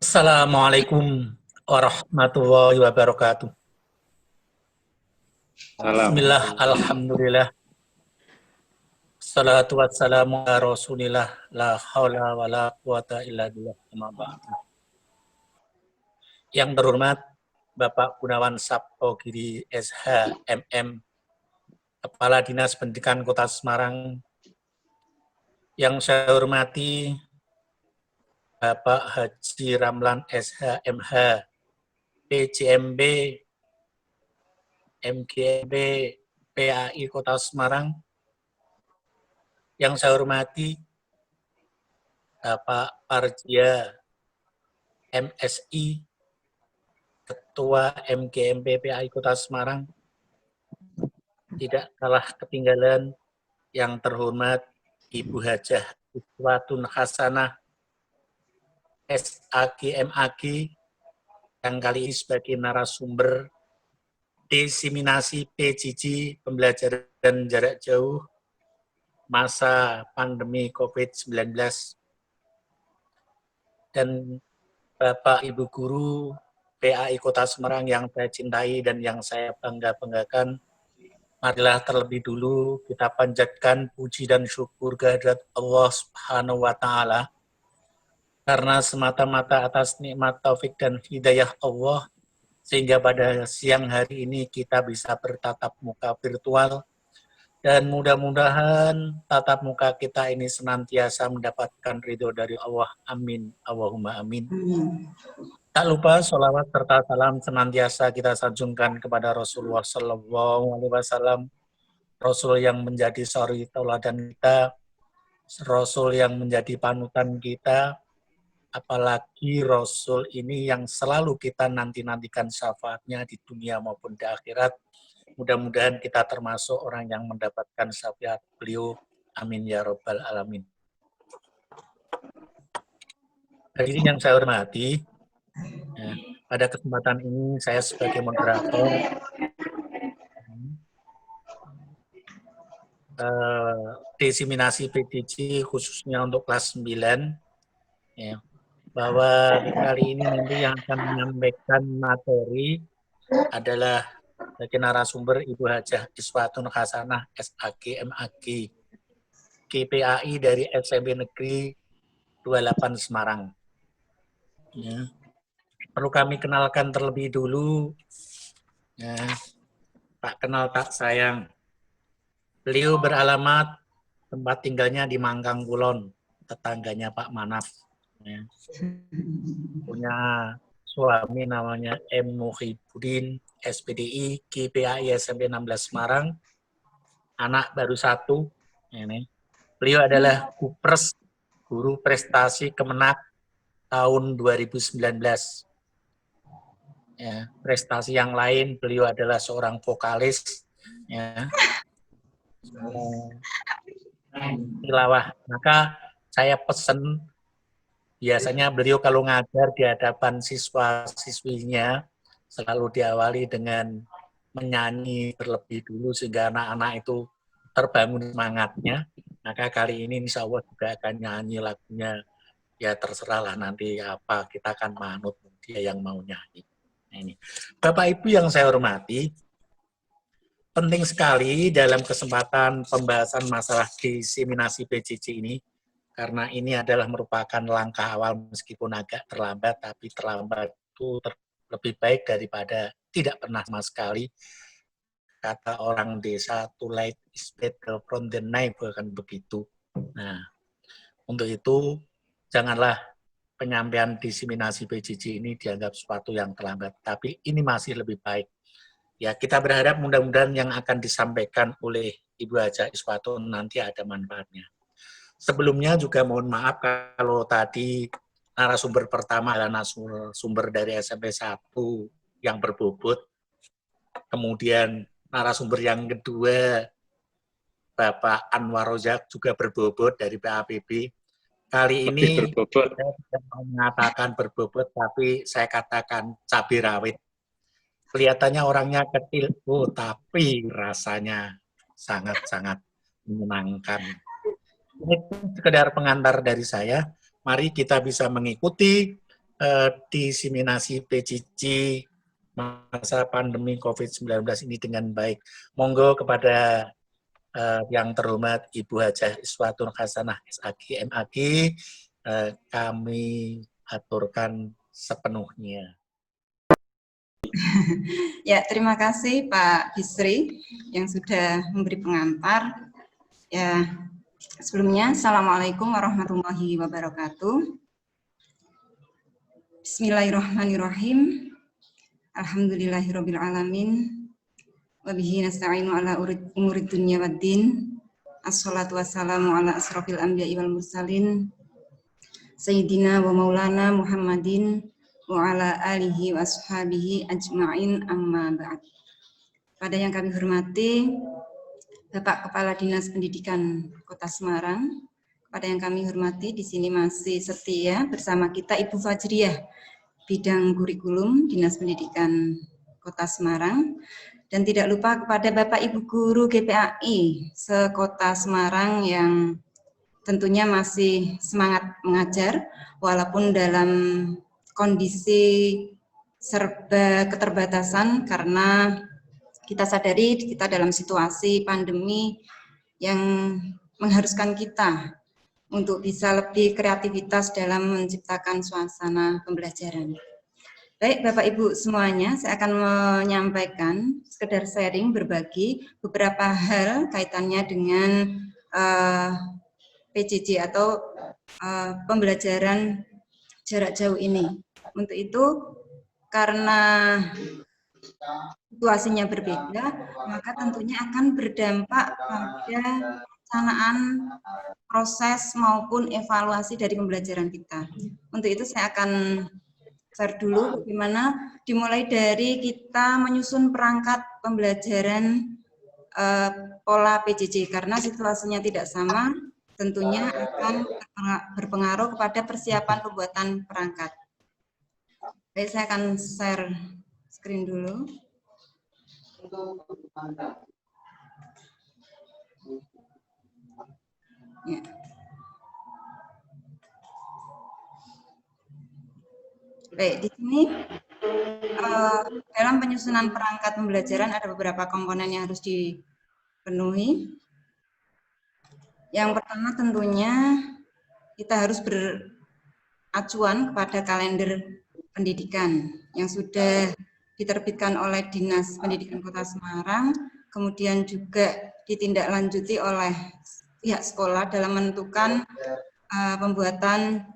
Assalamualaikum warahmatullahi wabarakatuh. Salam. Bismillah, alhamdulillah. Salatu wassalamu ala rasulillah. La hawla wa la quwata illa billah. Amma ba'du. Yang terhormat Bapak Gunawan Sabto Giri SH MM, Kepala Dinas Pendidikan Kota Semarang. Yang saya hormati Bapak Haji Ramlan SH MH, PCMB, MGMB, PAI Kota Semarang. Yang saya hormati Bapak Parjia MSI, Ketua MGMP PAI Kota Semarang. Tidak kalah ketinggalan yang terhormat Ibu Hajah Iswatun Hasanah SAG MAG yang kali ini sebagai narasumber diseminasi PJJ pembelajaran jarak jauh masa pandemi COVID-19, dan Bapak Ibu Guru PAI Kota Semarang yang saya cintai dan yang saya bangga-banggakan. Marilah terlebih dulu kita panjatkan puji dan syukur kehadirat Allah Subhanahu wa Ta'ala, karena semata-mata atas nikmat taufik dan hidayah Allah, sehingga pada siang hari ini kita bisa bertatap muka virtual, dan mudah-mudahan tatap muka kita ini senantiasa mendapatkan ridho dari Allah. Amin. Allahumma amin. Tak lupa sholawat serta salam senantiasa kita sanjungkan kepada Rasulullah SAW, Rasul yang menjadi suri tauladan kita, Rasul yang menjadi panutan kita, apalagi Rasul ini yang selalu kita nanti-nantikan syafaatnya di dunia maupun di akhirat. Mudah-mudahan kita termasuk orang yang mendapatkan syafaat beliau. Amin ya Rabbal Alamin. Hadirin yang saya hormati, pada kesempatan ini saya sebagai moderator diseminasi PJJ khususnya untuk kelas 9, ya, bahwa kali ini nanti yang akan menyampaikan materi adalah sebagai narasumber Ibu Hajah Iswatun Hasanah SAG MAG KPAI dari SMP Negeri 28 Semarang. Ya. Perlu kami kenalkan terlebih dulu, ya, tak kenal tak sayang. Beliau beralamat tempat tinggalnya di Mangkang Kulon, tetangganya Pak Manaf. Ya. Punya suami namanya M. Muhyiddin, SPDI, KPAI SMP 16 Semarang, anak baru 1. Ini. Beliau adalah Kupres, Guru Prestasi Kemenak tahun 2019. Ya, prestasi yang lain, beliau adalah seorang vokalis, ya, tilawah. Maka saya pesen, biasanya beliau kalau ngajar di hadapan siswa-siswinya selalu diawali dengan menyanyi terlebih dulu sehingga anak-anak itu terbangun semangatnya. Maka kali ini insya Allah juga akan nyanyi lagunya, ya terserahlah nanti apa, kita akan manut dia yang mau nyanyi. Nah, ini Bapak Ibu yang saya hormati, penting sekali dalam kesempatan pembahasan masalah diseminasi PJJ ini, karena ini adalah merupakan langkah awal meskipun agak terlambat, tapi terlambat itu lebih baik daripada tidak pernah sama sekali. Kata orang desa, too late is better from the never, kan begitu. Nah, untuk itu janganlah penyampaian diseminasi PJJ ini dianggap sesuatu yang terlambat, tapi ini masih lebih baik. Ya, kita berharap mudah-mudahan yang akan disampaikan oleh Ibu Hajah Iswatun nanti ada manfaatnya. Sebelumnya juga mohon maaf kalau tadi narasumber pertama adalah narasumber dari SMP 1 yang berbobot, kemudian narasumber yang kedua Bapak Anwar Rozak juga berbobot dari PAPB. Kali ini berbobot. Saya tidak mau mengatakan berbobot, tapi saya katakan cabai rawit. Kelihatannya orangnya kecil, tapi rasanya sangat-sangat menyenangkan. Ini sekedar pengantar dari saya. Mari kita bisa mengikuti diseminasi PJJ masa pandemi COVID-19 ini dengan baik. Monggo kepada yang terhormat Ibu Hajah Iswatur Hasanah SAG MAG, kami aturkan sepenuhnya. Ya, terima kasih Pak Bisri yang sudah memberi pengantar. Ya, sebelumnya Assalamualaikum warahmatullahi wabarakatuh. Bismillahirrahmanirrahim. Alhamdulillahirabbil alamin. Wa bihi nasta'inu ala umurid dunya waddin. Assalatu wassalamu ala asrofil anbiya'i wal mursalin. Sayyidina wa maulana Muhammadin wa ala alihi wa ashabihi ajma'in amma ba'd. Pada yang kami hormati Bapak Kepala Dinas Pendidikan Kota Semarang, pada yang kami hormati di sini masih setia bersama kita Ibu Fajriah, bidang kurikulum Dinas Pendidikan Kota Semarang, dan tidak lupa kepada Bapak Ibu Guru GPAI se-Kota Semarang yang tentunya masih semangat mengajar walaupun dalam kondisi serba keterbatasan karena kita sadari kita dalam situasi pandemi yang mengharuskan kita untuk bisa lebih kreativitas dalam menciptakan suasana pembelajaran. Baik Bapak Ibu semuanya, saya akan menyampaikan sekedar sharing berbagi beberapa hal kaitannya dengan PJJ atau pembelajaran jarak jauh ini. Untuk itu, karena situasinya berbeda, maka tentunya akan berdampak pada pelaksanaan proses maupun evaluasi dari pembelajaran kita. Untuk itu saya akan share dulu bagaimana dimulai dari kita menyusun perangkat pembelajaran pola PJJ, karena situasinya tidak sama, tentunya akan berpengaruh kepada persiapan pembuatan perangkat. Baik, saya akan share screen dulu. Ya. Baik, di sini dalam penyusunan perangkat pembelajaran ada beberapa komponen yang harus dipenuhi. Yang pertama tentunya kita harus beracuan kepada kalender pendidikan yang sudah diterbitkan oleh Dinas Pendidikan Kota Semarang, kemudian juga ditindaklanjuti oleh pihak sekolah dalam menentukan pembuatan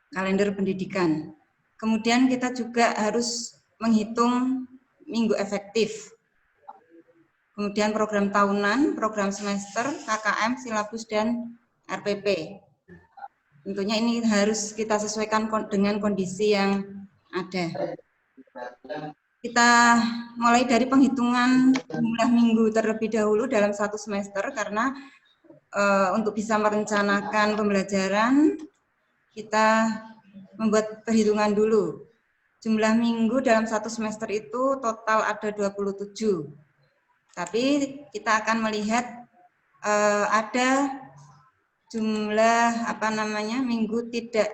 kalender pendidikan. Kemudian kita juga harus menghitung minggu efektif. Kemudian program tahunan, program semester, KKM, silabus, dan RPP. Tentunya ini harus kita sesuaikan dengan kondisi yang ada. Kita mulai dari penghitungan jumlah minggu terlebih dahulu dalam satu semester, karena untuk bisa merencanakan pembelajaran, kita membuat perhitungan dulu. Jumlah minggu dalam satu semester itu total ada 27. Tapi kita akan melihat ada jumlah minggu tidak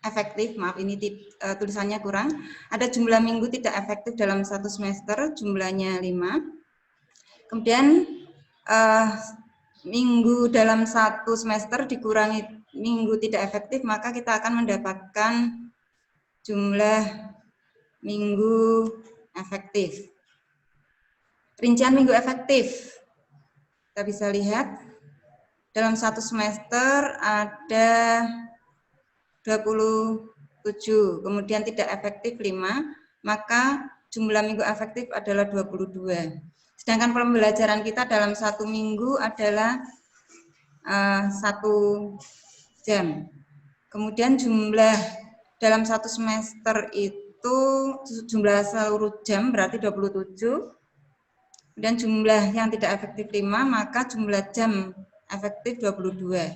efektif, maaf ini tulisannya kurang. Ada jumlah minggu tidak efektif dalam satu semester, jumlahnya 5. Kemudian minggu dalam satu semester dikurangi minggu tidak efektif, maka kita akan mendapatkan jumlah minggu efektif. Rincian minggu efektif, kita bisa lihat dalam satu semester ada 27, kemudian tidak efektif 5, maka jumlah minggu efektif adalah 22. Sedangkan pembelajaran kita dalam satu minggu adalah 1 jam. Kemudian jumlah dalam satu semester itu jumlah seluruh jam berarti 27. Dan jumlah yang tidak efektif 5, maka jumlah jam efektif 22.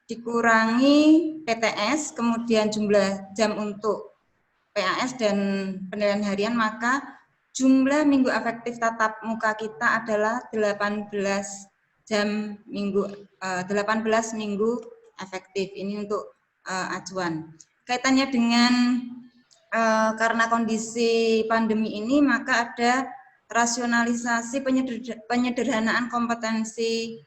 Dikurangi PTS, kemudian jumlah jam untuk PAS dan penilaian harian, maka jumlah minggu efektif tatap muka kita adalah 18 minggu efektif. Ini untuk acuan. kaitannya dengan karena kondisi pandemi ini, maka ada rasionalisasi penyederhanaan kompetensi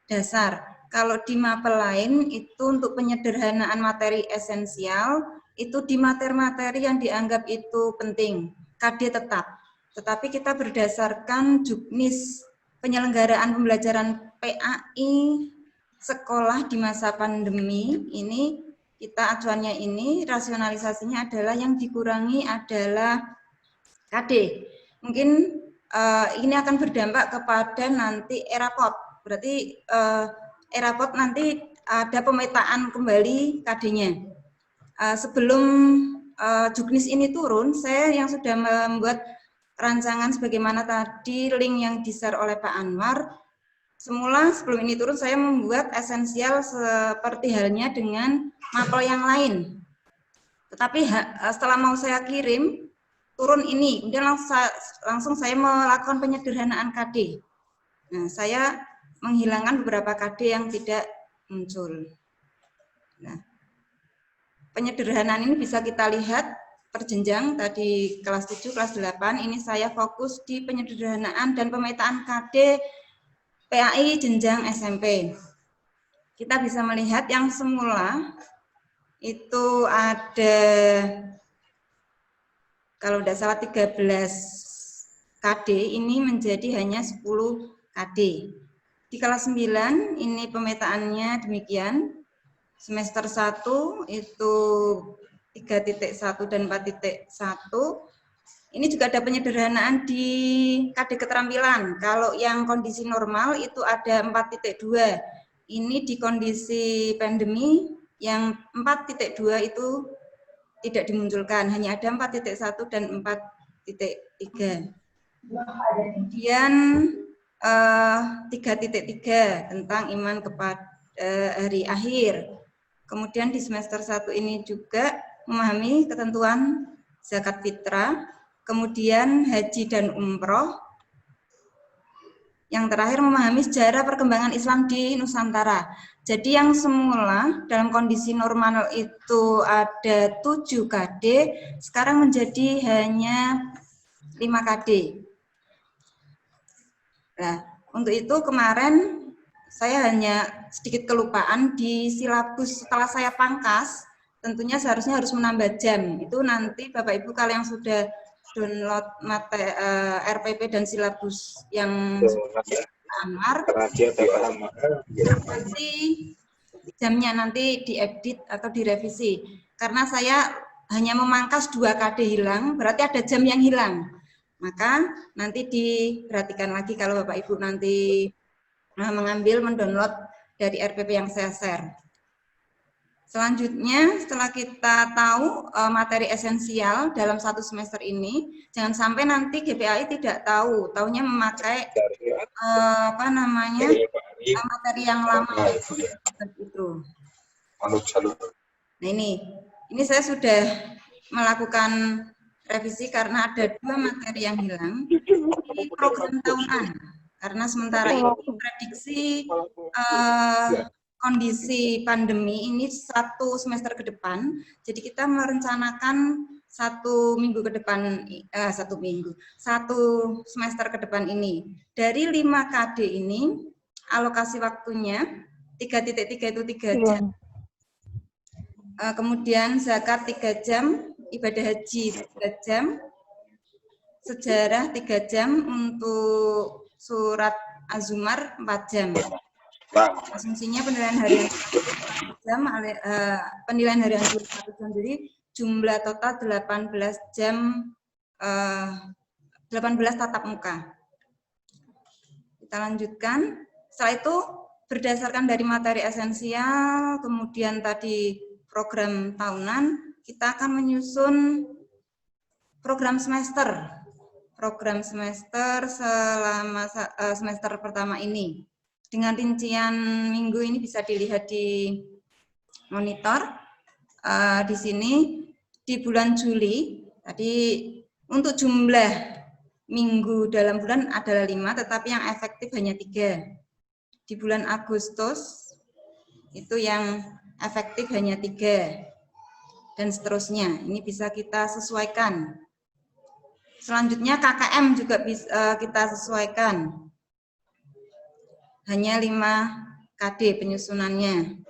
dasar. Kalau di mapel lain itu untuk penyederhanaan materi esensial, itu di materi-materi yang dianggap itu penting, KD tetap. Tetapi kita berdasarkan juknis penyelenggaraan pembelajaran PAI sekolah di masa pandemi ini, kita acuannya ini rasionalisasinya adalah yang dikurangi adalah KD. Mungkin ini akan berdampak kepada nanti ERAPOT. Berarti ERAPOT nanti ada pemetaan kembali KD-nya. Sebelum juknis ini turun, saya yang sudah membuat rancangan sebagaimana tadi link yang di-share oleh Pak Anwar. Semula sebelum ini turun saya membuat esensial seperti halnya dengan mapel yang lain. Tetapi setelah mau saya kirim, turun ini, kemudian langsung saya melakukan penyederhanaan KD. Nah, saya menghilangkan beberapa KD yang tidak muncul. Nah, penyederhanaan ini bisa kita lihat perjenjang tadi kelas 7, kelas 8, ini saya fokus di penyederhanaan dan pemetaan KD PAI jenjang SMP. Kita bisa melihat yang semula itu ada, kalau tidak salah 13 KD, ini menjadi hanya 10 KD. Di kelas 9 ini pemetaannya demikian. Semester 1 itu 3.1 dan 4.1. Ini juga ada penyederhanaan di KD keterampilan. Kalau yang kondisi normal itu ada 4.2. Ini di kondisi pandemi yang 4.2 itu tidak dimunculkan, hanya ada 4.1 dan 4.3. Kemudian 3.3 tentang iman kepada hari akhir. Kemudian di semester 1 ini juga memahami ketentuan zakat fitrah, kemudian haji dan umroh. Yang terakhir memahami sejarah perkembangan Islam di Nusantara. Jadi yang semula dalam kondisi normal itu ada 7 KD, sekarang menjadi hanya 5 KD. Nah, untuk itu kemarin saya hanya sedikit kelupaan di silabus setelah saya pangkas, tentunya seharusnya harus menambah jam. Itu nanti Bapak Ibu kalau yang sudah download RPP dan silabus yang Anwar, nanti jamnya nanti diedit atau direvisi. Karena saya hanya memangkas 2 KD hilang, berarti ada jam yang hilang. Maka nanti diperhatikan lagi kalau Bapak Ibu nanti mengambil, mendownload dari RPP yang saya share. Selanjutnya, setelah kita tahu materi esensial dalam 1 semester ini, jangan sampai nanti GPAI tidak tahu, taunya memakai materi yang lama itu. Nah ini saya sudah melakukan revisi karena ada 2 materi yang hilang di program tahunan. Karena sementara ini prediksi kondisi pandemi ini 1 semester ke depan, jadi kita merencanakan 1 minggu ke depan, 1 semester ke depan ini. Dari 5 KD ini, alokasi waktunya 3.3 itu 3 jam. Kemudian zakat 3 jam, ibadah haji 3 jam, sejarah 3 jam, untuk surat Az-Zumar 4 jam. Asumsinya penilaian harian 1 jam, penilaian harian 1 jam, jadi jumlah total 18 jam, 18 tatap muka. Kita lanjutkan. Setelah itu berdasarkan dari materi esensial, kemudian tadi program tahunan, kita akan menyusun program semester. Program semester selama semester pertama ini. Dengan rincian minggu ini bisa dilihat di monitor. Di sini di bulan Juli, tadi untuk jumlah minggu dalam bulan adalah 5, tetapi yang efektif hanya 3. Di bulan Agustus itu yang efektif hanya 3. dan seterusnya. Ini bisa kita sesuaikan. Selanjutnya KKM juga bisa kita sesuaikan. Hanya 5 KD penyusunannya.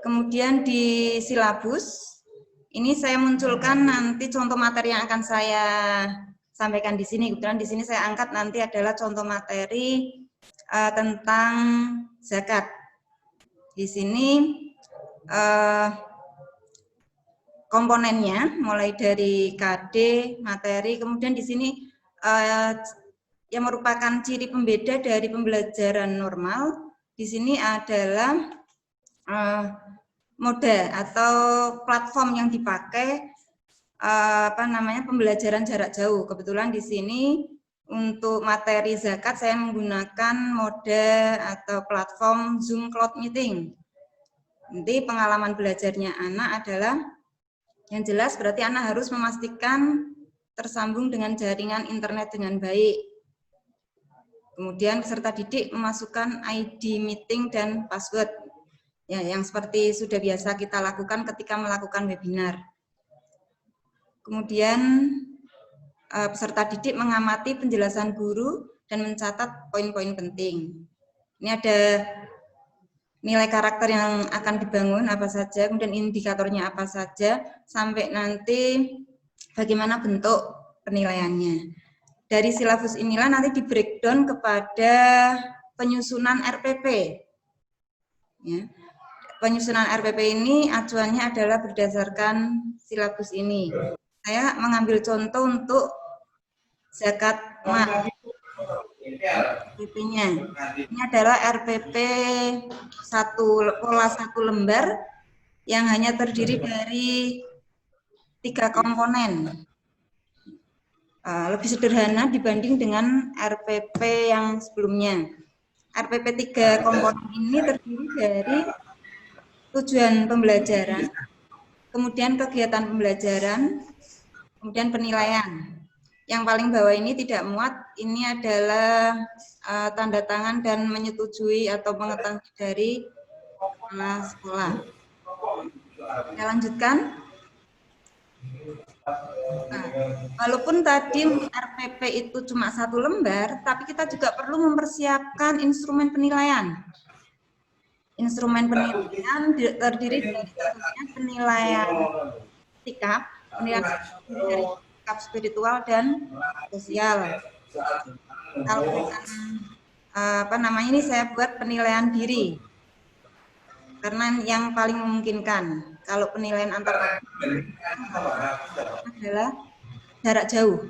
Kemudian di silabus, ini saya munculkan nanti contoh materi yang akan saya sampaikan di sini. Kebetulan di sini saya angkat nanti adalah contoh materi tentang zakat. Di sini komponennya mulai dari KD, materi, kemudian di sini yang merupakan ciri pembeda dari pembelajaran normal. Di sini adalah moda atau platform yang dipakai pembelajaran jarak jauh. Kebetulan di sini untuk materi zakat saya menggunakan moda atau platform Zoom Cloud Meeting. Nanti pengalaman belajarnya anak adalah yang jelas berarti anak harus memastikan tersambung dengan jaringan internet dengan baik. Kemudian peserta didik memasukkan ID meeting dan password. Ya, yang seperti sudah biasa kita lakukan ketika melakukan webinar. Kemudian peserta didik mengamati penjelasan guru dan mencatat poin-poin penting. Ini ada nilai karakter yang akan dibangun apa saja, kemudian indikatornya apa saja, sampai nanti bagaimana bentuk penilaiannya. Dari silabus inilah nanti di breakdown kepada penyusunan RPP. Ya. Penyusunan RPP ini acuannya adalah berdasarkan silabus ini. Saya mengambil contoh untuk zakat mal. RPP-nya. Ini adalah RPP pola 1 lembar yang hanya terdiri dari 3 komponen. Lebih sederhana dibanding dengan RPP yang sebelumnya. RPP 3 komponen ini terdiri dari tujuan pembelajaran, kemudian kegiatan pembelajaran, kemudian penilaian. Yang paling bawah ini tidak muat, ini adalah tanda tangan dan menyetujui atau mengetahui dari kepala sekolah. Saya lanjutkan. Nah, walaupun tadi RPP itu cuma 1 lembar, tapi kita juga perlu mempersiapkan instrumen penilaian. Instrumen penilaian terdiri dari tentunya penilaian sikap, penilaian dari sikap spiritual dan sosial. Kalau ini saya buat penilaian diri, karena yang paling memungkinkan. Kalau penilaian antar adalah jarak jauh.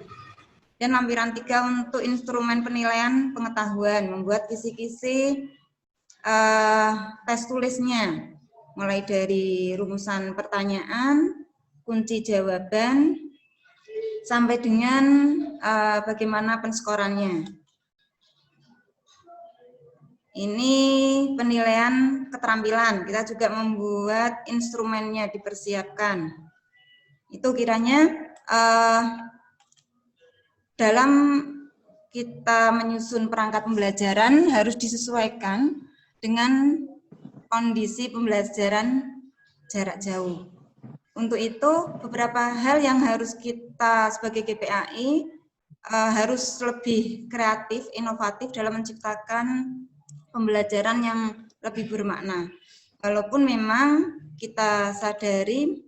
Dan lampiran 3 untuk instrumen penilaian pengetahuan, membuat kisi-kisi tes tulisnya, mulai dari rumusan pertanyaan, kunci jawaban, sampai dengan bagaimana penskorannya. Ini penilaian keterampilan, kita juga membuat instrumennya dipersiapkan. Itu kiranya dalam kita menyusun perangkat pembelajaran harus disesuaikan dengan kondisi pembelajaran jarak jauh. Untuk itu, beberapa hal yang harus kita sebagai GPAI harus lebih kreatif, inovatif dalam menciptakan pembelajaran yang lebih bermakna. Walaupun memang kita sadari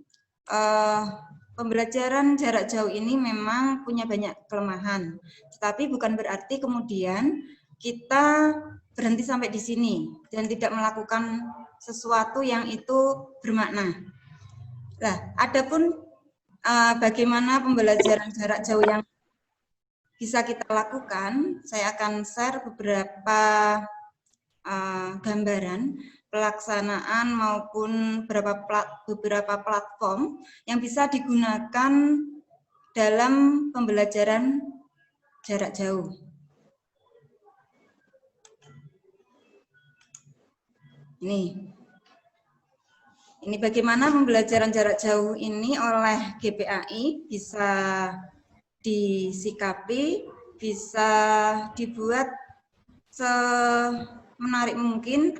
pembelajaran jarak jauh ini memang punya banyak kelemahan, tetapi bukan berarti kemudian kita berhenti sampai di sini dan tidak melakukan sesuatu yang itu bermakna. Nah, adapun bagaimana pembelajaran jarak jauh yang bisa kita lakukan, saya akan share beberapa gambaran pelaksanaan maupun beberapa platform yang bisa digunakan dalam pembelajaran jarak jauh. Ini bagaimana pembelajaran jarak jauh ini oleh GPAI bisa disikapi, bisa dibuat semenarik mungkin,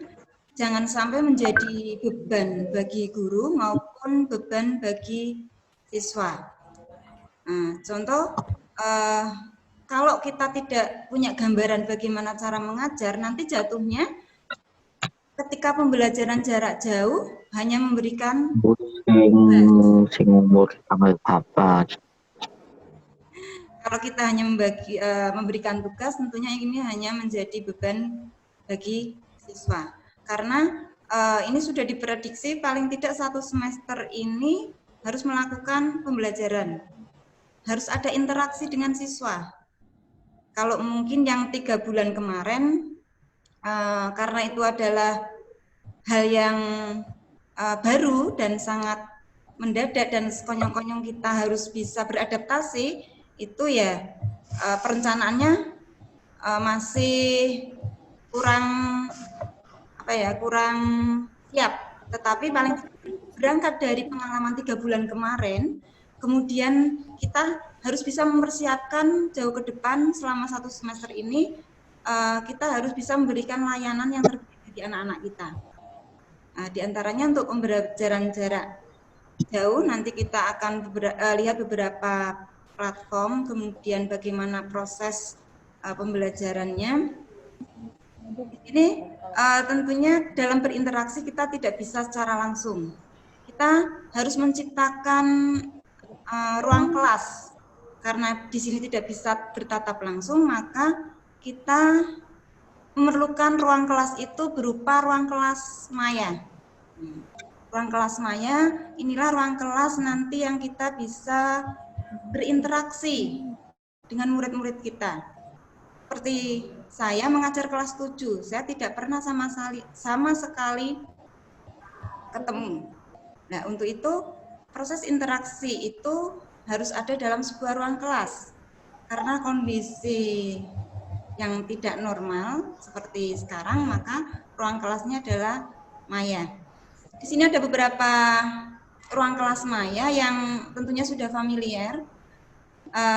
jangan sampai menjadi beban bagi guru maupun beban bagi siswa. Nah, contoh, kalau kita tidak punya gambaran bagaimana cara mengajar, nanti jatuhnya ketika pembelajaran jarak jauh hanya memberikan sing umur tanggal apa. Kalau kita hanya memberikan tugas, tentunya ini hanya menjadi beban bagi siswa. Karena ini sudah diprediksi paling tidak 1 semester ini harus melakukan pembelajaran. Harus ada interaksi dengan siswa. Kalau mungkin yang 3 bulan kemarin, karena itu adalah hal yang baru dan sangat mendadak dan sekonyong-konyong kita harus bisa beradaptasi, itu ya perencanaannya masih kurang kurang siap. Tetapi paling berangkat dari pengalaman 3 bulan kemarin, kemudian kita harus bisa mempersiapkan jauh ke depan selama 1 semester ini, kita harus bisa memberikan layanan yang terbaik bagi anak-anak kita. Di antaranya untuk pembelajaran jarak jauh, nanti kita akan lihat beberapa platform, kemudian bagaimana proses pembelajarannya. Ini tentunya dalam berinteraksi kita tidak bisa secara langsung. Kita harus menciptakan ruang kelas. Karena di sini tidak bisa bertatap langsung, maka kita memerlukan ruang kelas itu berupa ruang kelas maya. Ruang kelas maya, inilah ruang kelas nanti yang kita bisa berinteraksi dengan murid-murid kita. Seperti saya mengajar kelas 7, saya tidak pernah sama sekali ketemu. Nah, untuk itu proses interaksi itu harus ada dalam sebuah ruang kelas. Karena kondisi yang tidak normal seperti sekarang, maka ruang kelasnya adalah maya. Di sini ada beberapa ruang kelas maya yang tentunya sudah familiar,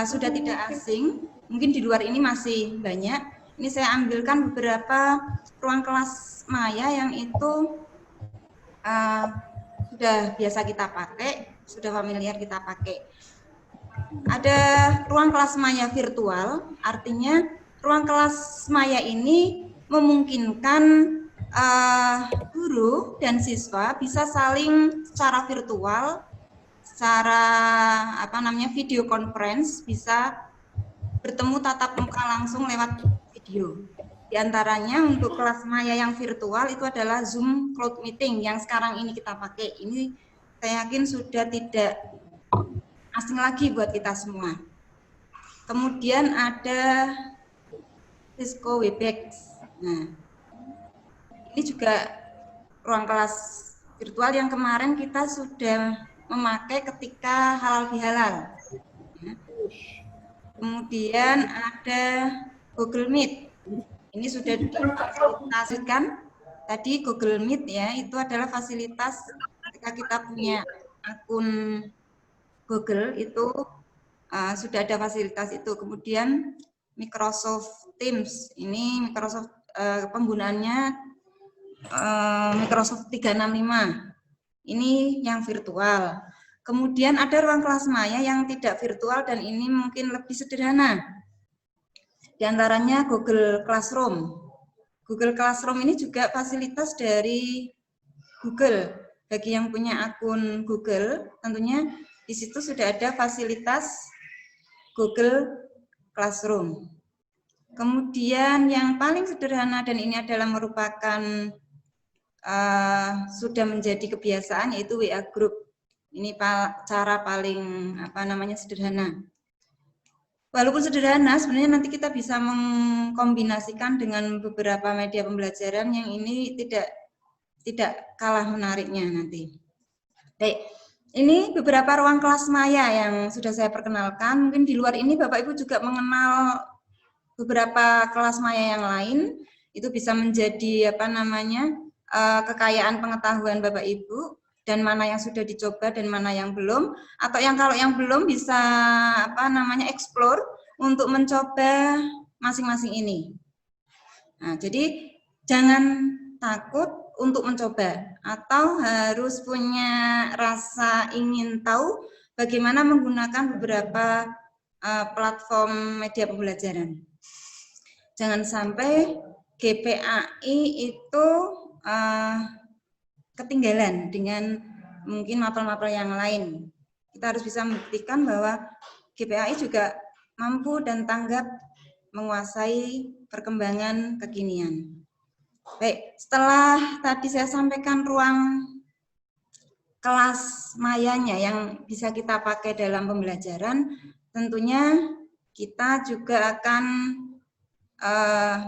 sudah tidak asing. Mungkin di luar ini masih banyak. Ini saya ambilkan beberapa ruang kelas maya yang itu sudah biasa kita pakai, sudah familiar kita pakai. Ada ruang kelas maya virtual, artinya ruang kelas maya ini memungkinkan guru dan siswa bisa saling secara virtual, secara video conference, bisa bertemu tatap muka langsung lewat video. Di antaranya untuk kelas maya yang virtual itu adalah Zoom Cloud Meeting yang sekarang ini kita pakai. Ini saya yakin sudah tidak asing lagi buat kita semua. Kemudian ada Cisco Webex. Nah, ini juga ruang kelas virtual yang kemarin kita sudah memakai ketika halal bihalal. Kemudian ada Google Meet. Ini sudah difasilitasikan. Tadi Google Meet ya, itu adalah fasilitas ketika kita punya akun Google itu sudah ada fasilitas itu. Kemudian Microsoft Teams, ini Microsoft penggunaannya Microsoft 365. Ini yang virtual. Kemudian ada ruang kelas maya yang tidak virtual dan ini mungkin lebih sederhana. Di antaranya Google Classroom. Google Classroom ini juga fasilitas dari Google. Bagi yang punya akun Google, tentunya di situ sudah ada fasilitas Google Classroom. Kemudian yang paling sederhana dan ini adalah merupakan sudah menjadi kebiasaan yaitu WA Group. Ini cara paling sederhana. Walaupun sederhana, sebenarnya nanti kita bisa mengkombinasikan dengan beberapa media pembelajaran yang ini tidak kalah menariknya nanti. Baik, ini beberapa ruang kelas maya yang sudah saya perkenalkan. Mungkin di luar ini Bapak Ibu juga mengenal beberapa kelas maya yang lain. Itu bisa menjadi kekayaan pengetahuan Bapak Ibu. Dan mana yang sudah dicoba dan mana yang belum, atau yang kalau yang belum bisa explore untuk mencoba masing-masing ini. Nah, jadi jangan takut untuk mencoba atau harus punya rasa ingin tahu bagaimana menggunakan beberapa platform media pembelajaran. Jangan sampai GPAI itu ketinggalan dengan mungkin mapel-mapel yang lain. Kita harus bisa membuktikan bahwa GPAI juga mampu dan tanggap menguasai perkembangan kekinian. Baik, setelah tadi saya sampaikan ruang kelas mayanya yang bisa kita pakai dalam pembelajaran, tentunya kita juga akan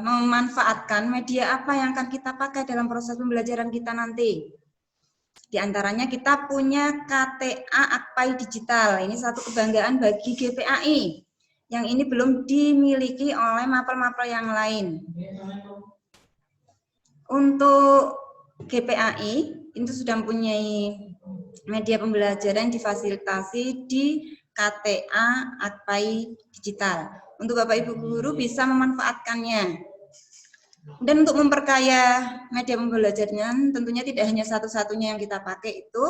memanfaatkan media apa yang akan kita pakai dalam proses pembelajaran kita nanti. Di antaranya kita punya KTA Akpai Digital. Ini satu kebanggaan bagi GPAI yang ini belum dimiliki oleh mapel-mapel yang lain. Untuk GPAI itu sudah mempunyai media pembelajaran yang difasilitasi di KTA Akpai Digital. Untuk Bapak Ibu guru bisa memanfaatkannya. Dan untuk memperkaya media pembelajaran tentunya tidak hanya satu-satunya yang kita pakai itu.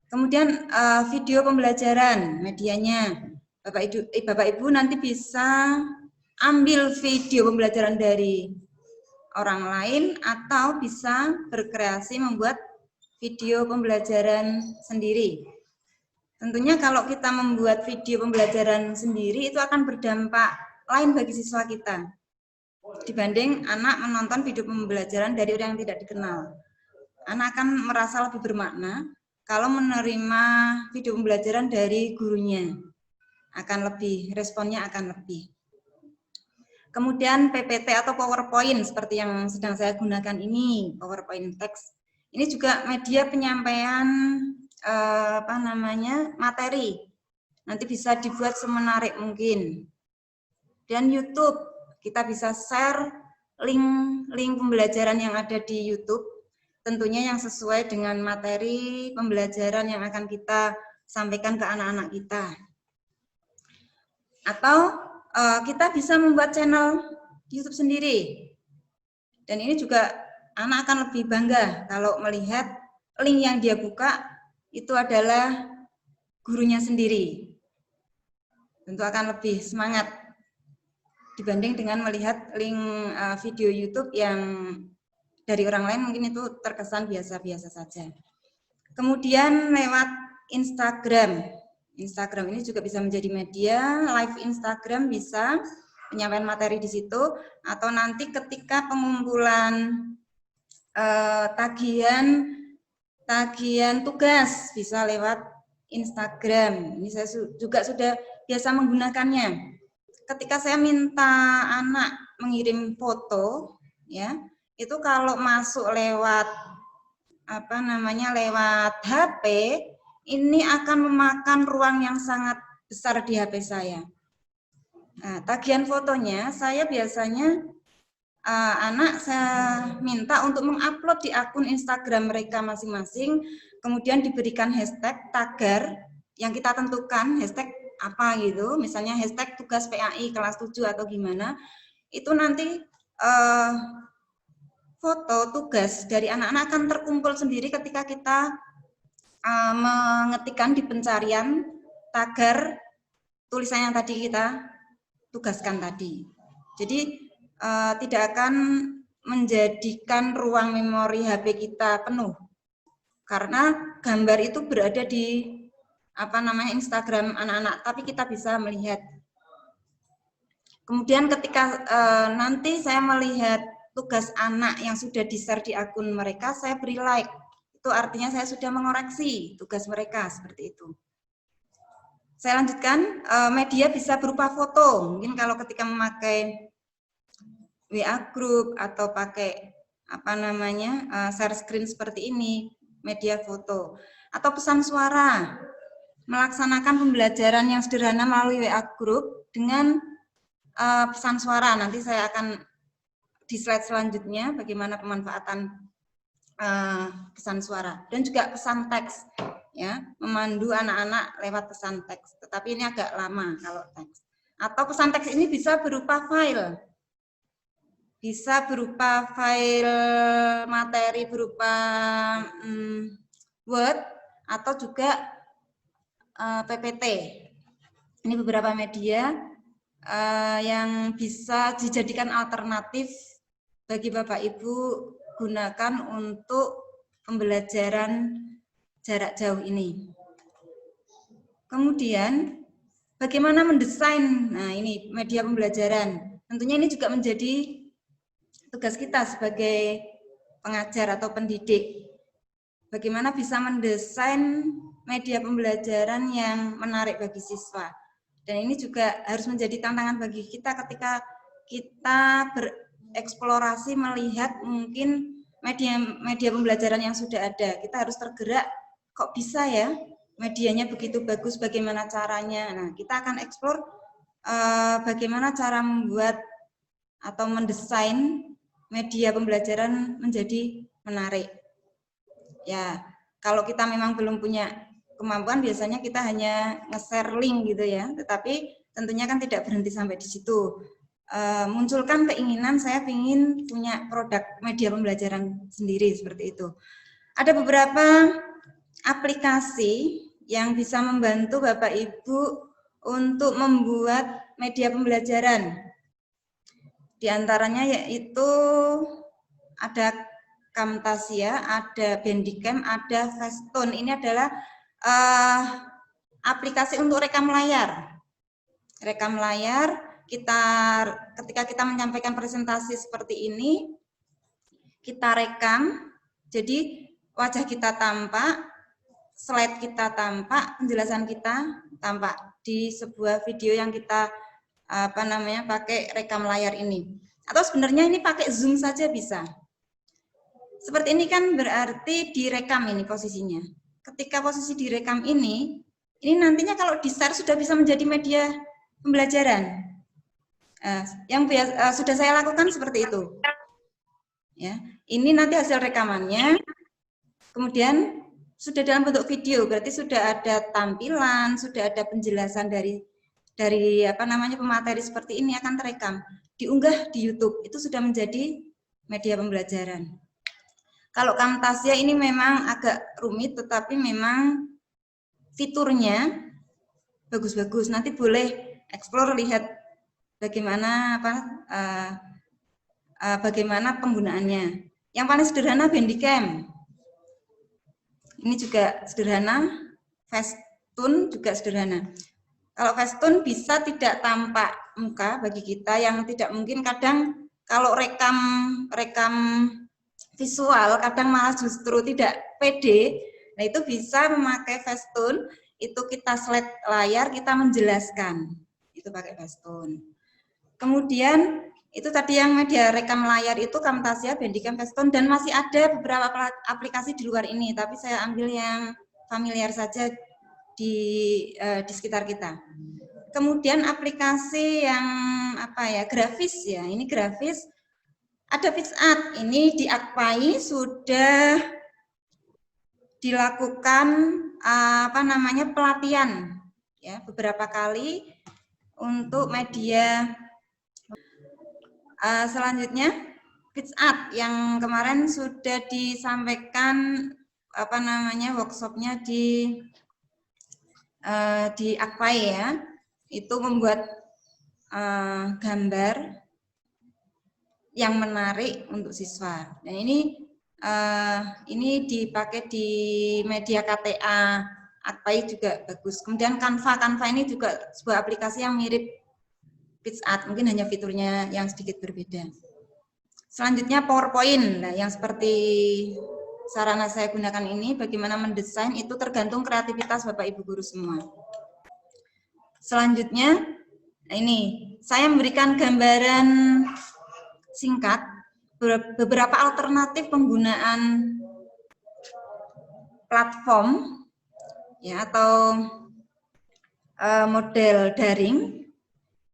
Kemudian video pembelajaran medianya. Bapak Ibu nanti bisa ambil video pembelajaran dari orang lain atau bisa berkreasi membuat video pembelajaran sendiri. Tentunya kalau kita membuat video pembelajaran sendiri itu akan berdampak lain bagi siswa kita dibanding anak menonton video pembelajaran dari orang yang tidak dikenal. Anak akan merasa lebih bermakna kalau menerima video pembelajaran dari gurunya. Responnya akan lebih. Kemudian PPT atau PowerPoint seperti yang sedang saya gunakan ini, PowerPoint text. Ini juga media penyampaian materi. Nanti bisa dibuat semenarik mungkin. Dan YouTube, kita bisa share link pembelajaran yang ada di YouTube, tentunya yang sesuai dengan materi pembelajaran yang akan kita sampaikan ke anak-anak kita. Atau kita bisa membuat channel YouTube sendiri. Dan ini juga anak akan lebih bangga kalau melihat link yang dia buka itu adalah gurunya sendiri. Tentu akan lebih semangat dibanding dengan melihat link video YouTube yang dari orang lain mungkin itu terkesan biasa-biasa saja. Kemudian lewat Instagram. Instagram ini juga bisa menjadi media, live Instagram bisa penyampaian materi di situ, atau nanti ketika pengumpulan tagihan tugas bisa lewat Instagram. Ini saya juga sudah biasa menggunakannya. Ketika saya minta anak mengirim foto, ya, itu kalau masuk lewat lewat HP, ini akan memakan ruang yang sangat besar di HP saya. Nah, tagihan fotonya saya biasanya anak saya minta untuk mengupload di akun Instagram mereka masing-masing, kemudian diberikan hashtag tagar yang kita tentukan, hashtag apa gitu, misalnya hashtag tugas PAI kelas 7 atau gimana, itu nanti foto tugas dari anak-anak akan terkumpul sendiri ketika kita mengetikkan di pencarian tagar tulisan yang tadi kita tugaskan tadi. Jadi tidak akan menjadikan ruang memori HP kita penuh, karena gambar itu berada di Instagram anak-anak, tapi kita bisa melihat. Kemudian ketika nanti saya melihat tugas anak yang sudah di-share di akun mereka, saya beri like. Itu artinya saya sudah mengoreksi tugas mereka, seperti itu. Saya lanjutkan, media bisa berupa foto. Mungkin kalau ketika memakai WA group atau pakai share screen seperti ini, media foto. Atau pesan suara, melaksanakan pembelajaran yang sederhana melalui WA group dengan pesan suara. Nanti saya akan di slide selanjutnya bagaimana pemanfaatan pesan suara. Dan juga pesan teks, ya, memandu anak-anak lewat pesan teks. Tetapi ini agak lama kalau teks. Atau pesan teks ini bisa berupa file. bisa berupa file materi berupa Word atau juga PPT. Ini beberapa media yang bisa dijadikan alternatif bagi Bapak Ibu gunakan untuk pembelajaran jarak jauh ini. Kemudian bagaimana mendesain, nah ini media pembelajaran. Tentunya ini juga menjadi tugas kita sebagai pengajar atau pendidik. Bagaimana bisa mendesain media pembelajaran yang menarik bagi siswa. Dan ini juga harus menjadi tantangan bagi kita ketika kita bereksplorasi melihat mungkin media pembelajaran yang sudah ada. Kita harus tergerak, kok bisa ya medianya begitu bagus, bagaimana caranya. Nah, kita akan eksplor bagaimana cara membuat atau mendesain media pembelajaran menjadi menarik. Ya, kalau kita memang belum punya kemampuan, biasanya kita hanya nge-share link gitu ya, tetapi tentunya kan tidak berhenti sampai di situ. Munculkan keinginan saya ingin punya produk media pembelajaran sendiri seperti itu. Ada beberapa aplikasi yang bisa membantu Bapak Ibu untuk membuat media pembelajaran. Di antaranya yaitu ada Camtasia, ada Bandicam, ada Facetune. Ini adalah aplikasi untuk rekam layar. Rekam layar, ketika kita menyampaikan presentasi seperti ini, kita rekam, jadi wajah kita tampak, slide kita tampak, penjelasan kita tampak di sebuah video yang kita pakai rekam layar ini. Atau sebenarnya ini pakai Zoom saja bisa. Seperti ini kan berarti direkam ini posisinya. Ketika posisi direkam ini nantinya kalau di-share sudah bisa menjadi media pembelajaran. Yang sudah saya lakukan seperti itu. Ya, ini nanti hasil rekamannya, kemudian sudah dalam bentuk video, berarti sudah ada tampilan, sudah ada penjelasan dari pemateri seperti ini akan terekam, diunggah di YouTube, itu sudah menjadi media pembelajaran. Kalau Camtasia ini memang agak rumit, tetapi memang fiturnya bagus-bagus. Nanti boleh explore, lihat bagaimana bagaimana penggunaannya. Yang paling sederhana Bandicam. Ini juga sederhana. Facetune juga sederhana. Kalau Facetune bisa tidak tampak muka bagi kita yang tidak mungkin, kadang kalau rekam visual kadang malah justru tidak pede. Nah, itu bisa memakai Facetune, itu kita slide layar, kita menjelaskan. Itu pakai Facetune. Kemudian itu tadi yang media rekam layar itu Camtasia, Bandicam, Facetune, dan masih ada beberapa aplikasi di luar ini, tapi saya ambil yang familiar saja di sekitar kita. Kemudian aplikasi yang grafis ya, ini grafis. Ada PixArt, ini di Akpai sudah dilakukan pelatihan ya beberapa kali untuk media. Selanjutnya PixArt yang kemarin sudah disampaikan workshopnya di Akpai ya, itu membuat gambar yang menarik untuk siswa. Dan ini dipakai di media KTA Akpai juga bagus. Kemudian Canva ini juga sebuah aplikasi yang mirip PixArt, mungkin hanya fiturnya yang sedikit berbeda. Selanjutnya PowerPoint, nah yang seperti sarana saya gunakan ini, bagaimana mendesain itu tergantung kreativitas Bapak Ibu guru semua. Selanjutnya, ini saya memberikan gambaran singkat beberapa alternatif penggunaan platform ya atau model daring.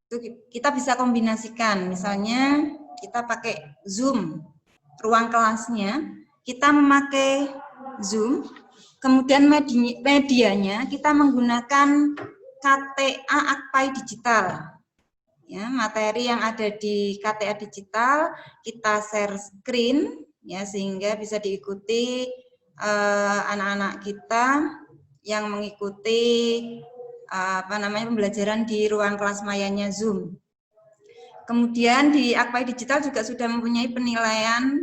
Itu kita bisa kombinasikan, misalnya kita pakai Zoom, ruang kelasnya kita memakai Zoom, kemudian medianya kita menggunakan KTA Akpai Digital. Ya, materi yang ada di KTA Digital kita share screen ya sehingga bisa diikuti anak-anak kita yang mengikuti pembelajaran di ruang kelas mayanya Zoom. Kemudian di Akpai Digital juga sudah mempunyai penilaian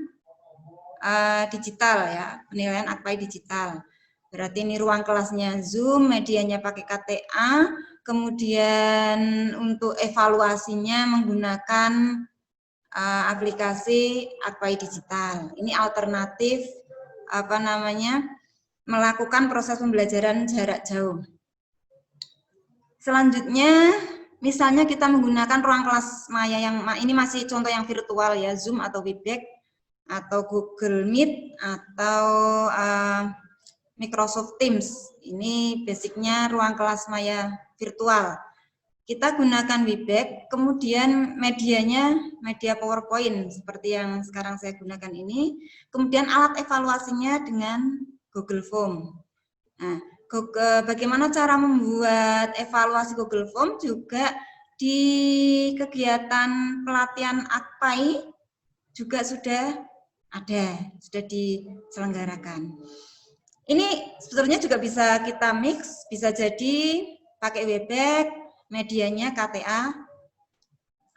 digital ya, penilaian Akpai Digital. Berarti ini ruang kelasnya Zoom, medianya pakai KTA, kemudian untuk evaluasinya menggunakan aplikasi Akpai Digital. Ini alternatif melakukan proses pembelajaran jarak jauh. Selanjutnya, misalnya kita menggunakan ruang kelas maya yang ini masih contoh yang virtual ya, Zoom atau Webex atau Google Meet atau Microsoft Teams. Ini basicnya ruang kelas maya virtual. Kita gunakan Webex, kemudian medianya media PowerPoint seperti yang sekarang saya gunakan ini. Kemudian alat evaluasinya dengan Google Form. Nah, bagaimana cara membuat evaluasi Google Form juga di kegiatan pelatihan Akpai juga sudah ada, sudah diselenggarakan. Ini sebetulnya juga bisa kita mix, bisa jadi pakai Webex, medianya KTA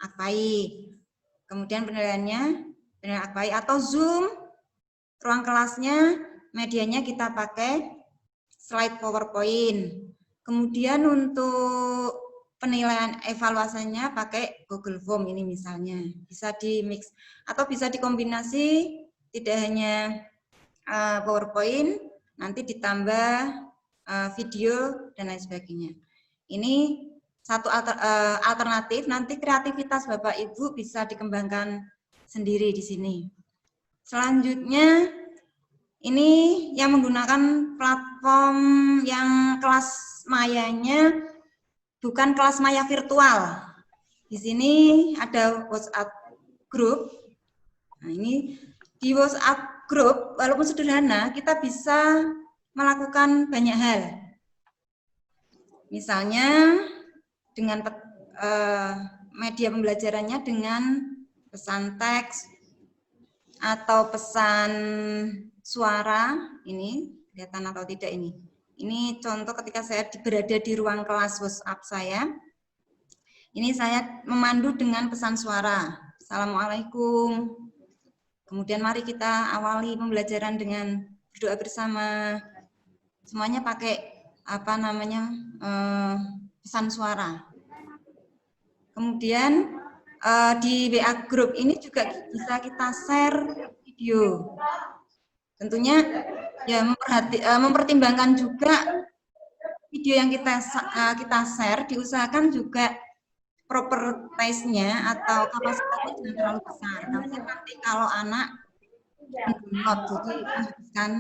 Akpai. Kemudian penilaiannya Akpai atau Zoom, ruang kelasnya, medianya kita pakai slide PowerPoint. Kemudian untuk penilaian evaluasinya pakai Google Form ini misalnya. Bisa di mix atau bisa dikombinasi, tidak hanya PowerPoint, nanti ditambah video dan lain sebagainya. Ini satu alternatif, nanti kreativitas Bapak Ibu bisa dikembangkan sendiri di sini. Selanjutnya, ini yang menggunakan platform yang kelas mayanya bukan kelas maya virtual. Di sini ada WhatsApp group. Nah, ini di WhatsApp group, walaupun sederhana, kita bisa melakukan banyak hal. Misalnya dengan media pembelajarannya dengan pesan teks atau pesan suara, ini kelihatan atau tidak ini. Ini contoh ketika saya berada di ruang kelas WhatsApp saya. Ini saya memandu dengan pesan suara. Assalamualaikum. Kemudian mari kita awali pembelajaran dengan berdoa bersama. Semuanya pakai pesan suara. Kemudian di WA Group ini juga bisa kita share video. Tentunya ya mempertimbangkan juga video yang kita share, diusahakan juga proper size-nya atau kapasitasnya jangan terlalu besar. Nanti kalau anak mendownload, jadi menghabiskan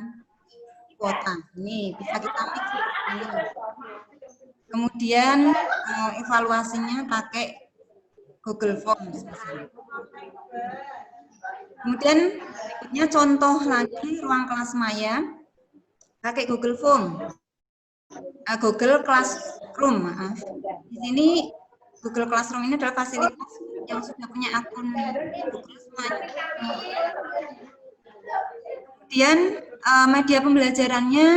kuota. Ini bisa kita mix. Kemudian evaluasinya pakai Google Forms. Kemudian berikutnya contoh lagi ruang kelas maya pakai Google Form, Google Classroom. Maaf. Di sini Google Classroom ini adalah fasilitas yang sudah punya akun Google Maya. Kemudian media pembelajarannya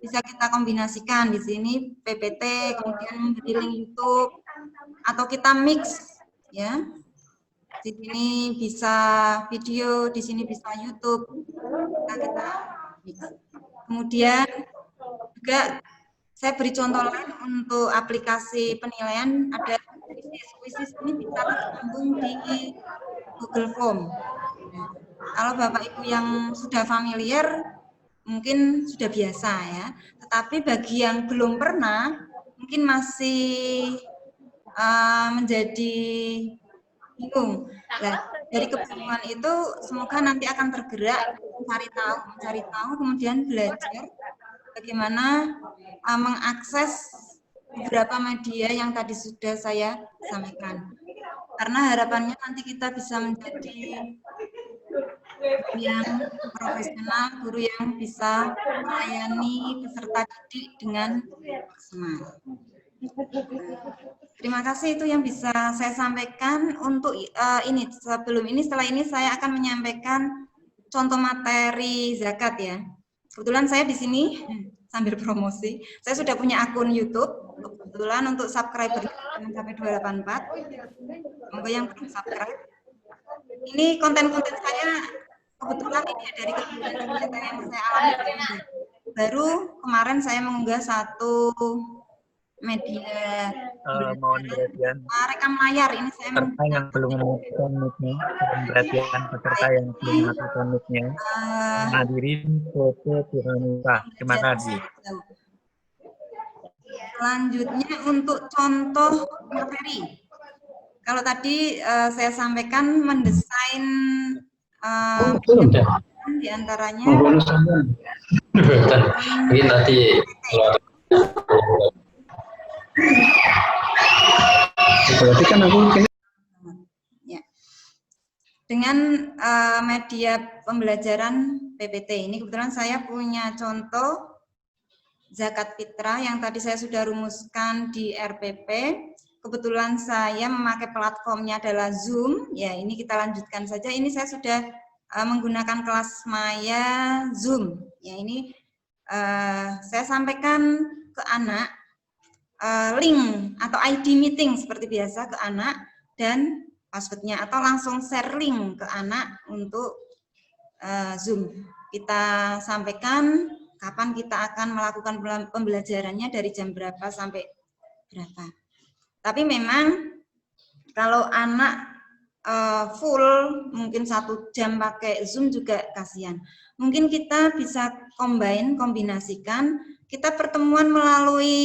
bisa kita kombinasikan di sini PPT, kemudian memberi link YouTube atau kita mix ya. Di sini bisa video, di sini bisa YouTube. Kita mix. Kemudian juga saya beri contoh lain untuk aplikasi penilaian, ada kuisis ini bisa tersambung di Google Form. Nah, kalau Bapak Ibu yang sudah familiar mungkin sudah biasa ya, tetapi bagi yang belum pernah mungkin masih menjadi bingung. Nah, dari kebingungan itu semoga nanti akan tergerak mencari tahu, kemudian belajar bagaimana mengakses beberapa media yang tadi sudah saya sampaikan. Karena harapannya nanti kita bisa menjadi yang profesional, guru yang bisa melayani peserta didik dengan maksimal. Terima kasih, itu yang bisa saya sampaikan untuk ini. Setelah ini saya akan menyampaikan contoh materi zakat ya. Kebetulan saya di sini sambil promosi, saya sudah punya akun YouTube. Kebetulan untuk subscriber sampai 284. Semoga yang belum subscribe. Ini konten-konten saya kebetulan ini dari kegiatan yang saya alami. Baru kemarin saya mengunggah satu media mohon perhatian rekam layar. Ini saya peserta yang belum mengaktifkan mic-nya, mohon perhatian peserta yang belum mengaktifkan mic-nya. Hadirin foto Tuhanifah. Terima kasih. Selanjutnya untuk contoh materi. Kalau tadi saya sampaikan mendesain di antaranya ini nanti berarti kan aku ya. Dengan media pembelajaran PPT ini kebetulan saya punya contoh zakat fitrah yang tadi saya sudah rumuskan di RPP. Kebetulan saya memakai platformnya adalah Zoom. Ya, ini kita lanjutkan saja. Ini saya sudah menggunakan kelas Maya Zoom. Ya, ini saya sampaikan ke anak link atau ID meeting seperti biasa ke anak dan passwordnya, atau langsung share link ke anak untuk Zoom. Kita sampaikan kapan kita akan melakukan pembelajarannya, dari jam berapa sampai berapa. Tapi memang kalau anak full mungkin 1 jam pakai Zoom juga kasihan. Mungkin kita bisa kombinasikan, kita pertemuan melalui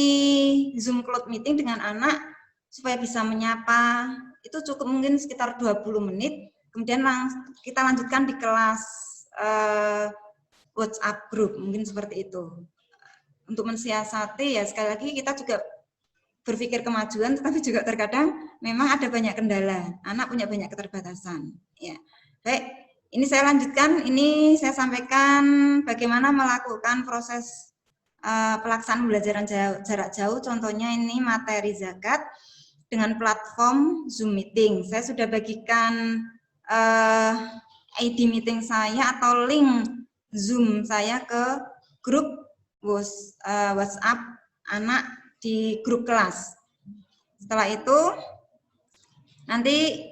Zoom Cloud Meeting dengan anak supaya bisa menyapa, itu cukup mungkin sekitar 20 menit, kemudian kita lanjutkan di kelas WhatsApp group, mungkin seperti itu. Untuk mensiasati ya, sekali lagi kita juga berpikir kemajuan, tetapi juga terkadang memang ada banyak kendala, anak punya banyak keterbatasan. Ya, baik, ini saya lanjutkan. Ini saya sampaikan bagaimana melakukan proses pelaksanaan pembelajaran jarak jauh. Contohnya ini materi zakat dengan platform Zoom Meeting. Saya sudah bagikan ID meeting saya atau link Zoom saya ke grup WhatsApp anak di grup kelas. Setelah itu nanti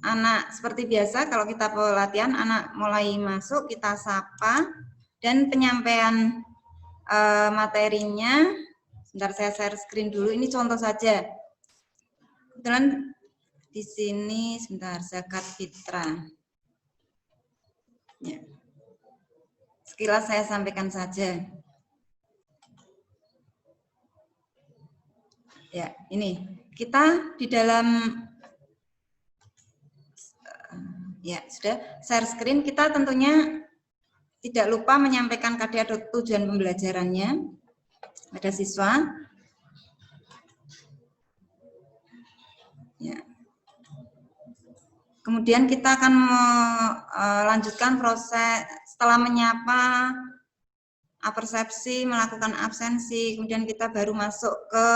anak seperti biasa, kalau kita pelatihan anak mulai masuk, kita sapa, dan penyampaian materinya. Sebentar saya share screen dulu, ini contoh saja. Kebetulan di sini sebentar, zakat fitrah. Ya. Sekilas saya sampaikan saja. Ya, ini kita di dalam ya sudah share screen. Kita tentunya tidak lupa menyampaikan KDA tujuan pembelajarannya pada siswa. Ya. Kemudian kita akan melanjutkan proses setelah menyapa, persepsi, melakukan absensi, kemudian kita baru masuk ke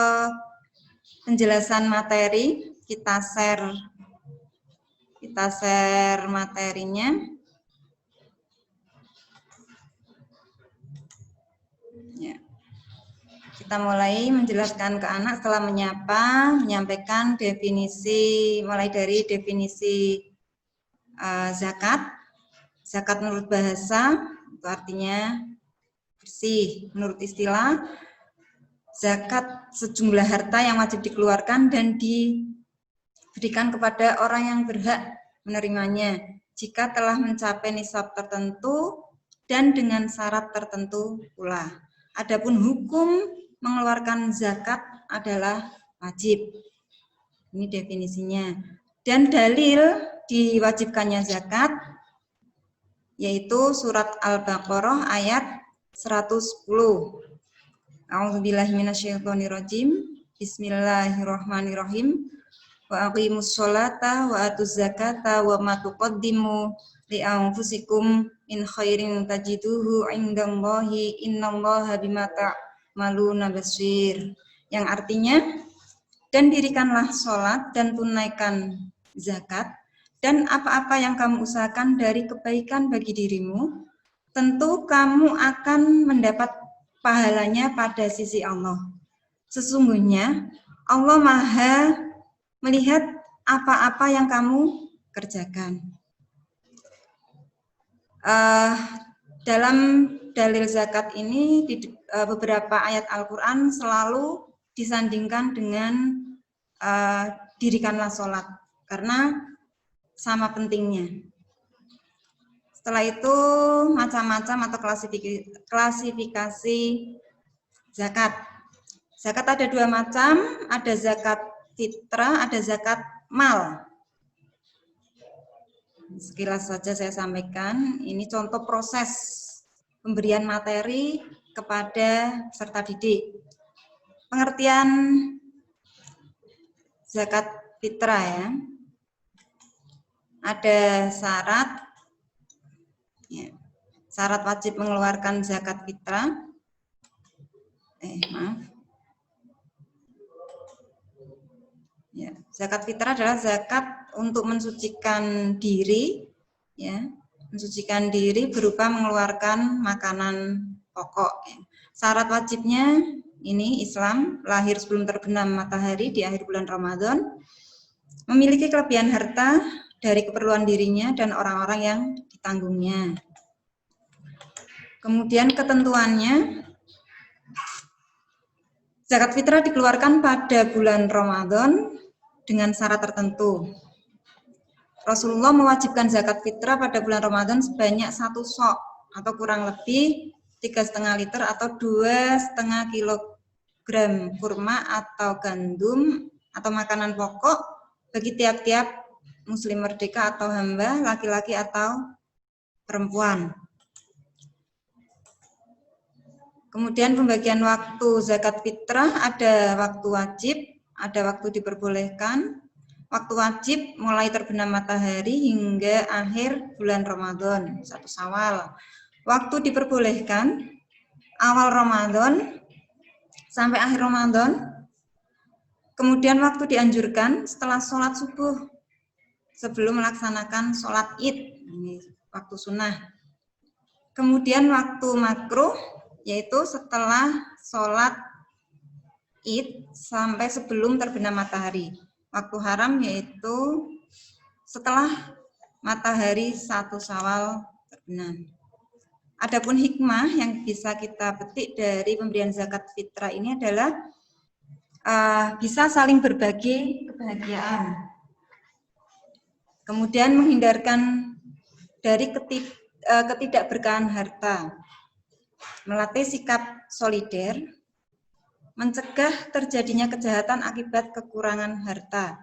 penjelasan materi. Kita share materinya. Ya. Kita mulai menjelaskan ke anak setelah menyapa, menyampaikan definisi, mulai dari definisi zakat. Zakat menurut bahasa, itu artinya bersih. Menurut istilah, zakat sejumlah harta yang wajib dikeluarkan dan diberikan kepada orang yang berhak menerimanya jika telah mencapai nisab tertentu dan dengan syarat tertentu pula. Adapun hukum mengeluarkan zakat adalah wajib. Ini definisinya. Dan dalil diwajibkannya zakat yaitu surat Al-Baqarah ayat 110. A'udzubillahi minasyaitonirrajim. Bismillahirrahmanirrahim. Wa aqimus sholata wa atuz zakata wa ma tuqaddimu li anfusikum min khairin tajiduhu indallahi innallaha bima ta'maluna basir. Yang artinya dan dirikanlah sholat dan tunaikan zakat, dan apa-apa yang kamu usahakan dari kebaikan bagi dirimu, tentu kamu akan mendapat pahalanya pada sisi Allah. Sesungguhnya Allah Maha melihat apa-apa yang kamu kerjakan. Dalam dalil zakat ini di beberapa ayat Al-Quran selalu disandingkan dengan dirikanlah sholat, karena sama pentingnya. Setelah itu macam-macam atau klasifikasi zakat. Zakat ada dua macam, ada zakat fitrah, ada zakat mal. Sekilas saja saya sampaikan, ini contoh proses pemberian materi kepada peserta didik. Pengertian zakat fitrah ya. Ada syarat, ya, syarat wajib mengeluarkan zakat fitrah. Ya, zakat fitrah adalah zakat untuk mensucikan diri, ya, mensucikan diri berupa mengeluarkan makanan pokok. Ya. Syarat wajibnya ini Islam, lahir sebelum terbenam matahari di akhir bulan Ramadan, memiliki kelebihan harta dari keperluan dirinya dan orang-orang yang ditanggungnya. Kemudian ketentuannya, zakat fitrah dikeluarkan pada bulan Ramadan dengan syarat tertentu. Rasulullah mewajibkan zakat fitrah pada bulan Ramadan sebanyak 1 sok atau kurang lebih 3,5 liter atau 2,5 kilogram kurma atau gandum atau makanan pokok bagi tiap-tiap muslim merdeka atau hamba, laki-laki atau perempuan. Kemudian pembagian waktu zakat fitrah, ada waktu wajib, ada waktu diperbolehkan. Waktu wajib mulai terbenam matahari hingga akhir bulan Ramadan, 1 Syawal. Waktu diperbolehkan awal Ramadan sampai akhir Ramadan. Kemudian waktu dianjurkan setelah sholat subuh sebelum melaksanakan sholat Id, ini waktu sunnah. Kemudian waktu makruh yaitu setelah sholat Id sampai sebelum terbenam matahari. Waktu haram yaitu setelah matahari 1 Syawal terbenam. Adapun hikmah yang bisa kita petik dari pemberian zakat fitrah ini adalah bisa saling berbagi kebahagiaan. Kemudian menghindarkan dari ketidakberkahan harta. Melatih sikap solider, mencegah terjadinya kejahatan akibat kekurangan harta.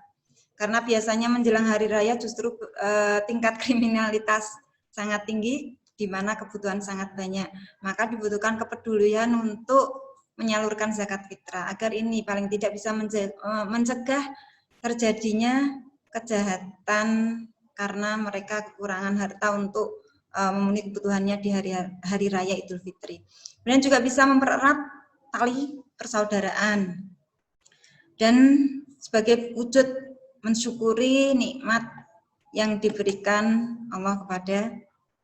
Karena biasanya menjelang hari raya justru tingkat kriminalitas sangat tinggi, di mana kebutuhan sangat banyak. Maka dibutuhkan kepedulian untuk menyalurkan zakat fitrah, agar ini paling tidak bisa mencegah terjadinya kejahatan karena mereka kekurangan harta untuk memenuhi kebutuhannya di hari raya Idul Fitri. Kemudian juga bisa mempererat tali persaudaraan dan sebagai wujud mensyukuri nikmat yang diberikan Allah kepada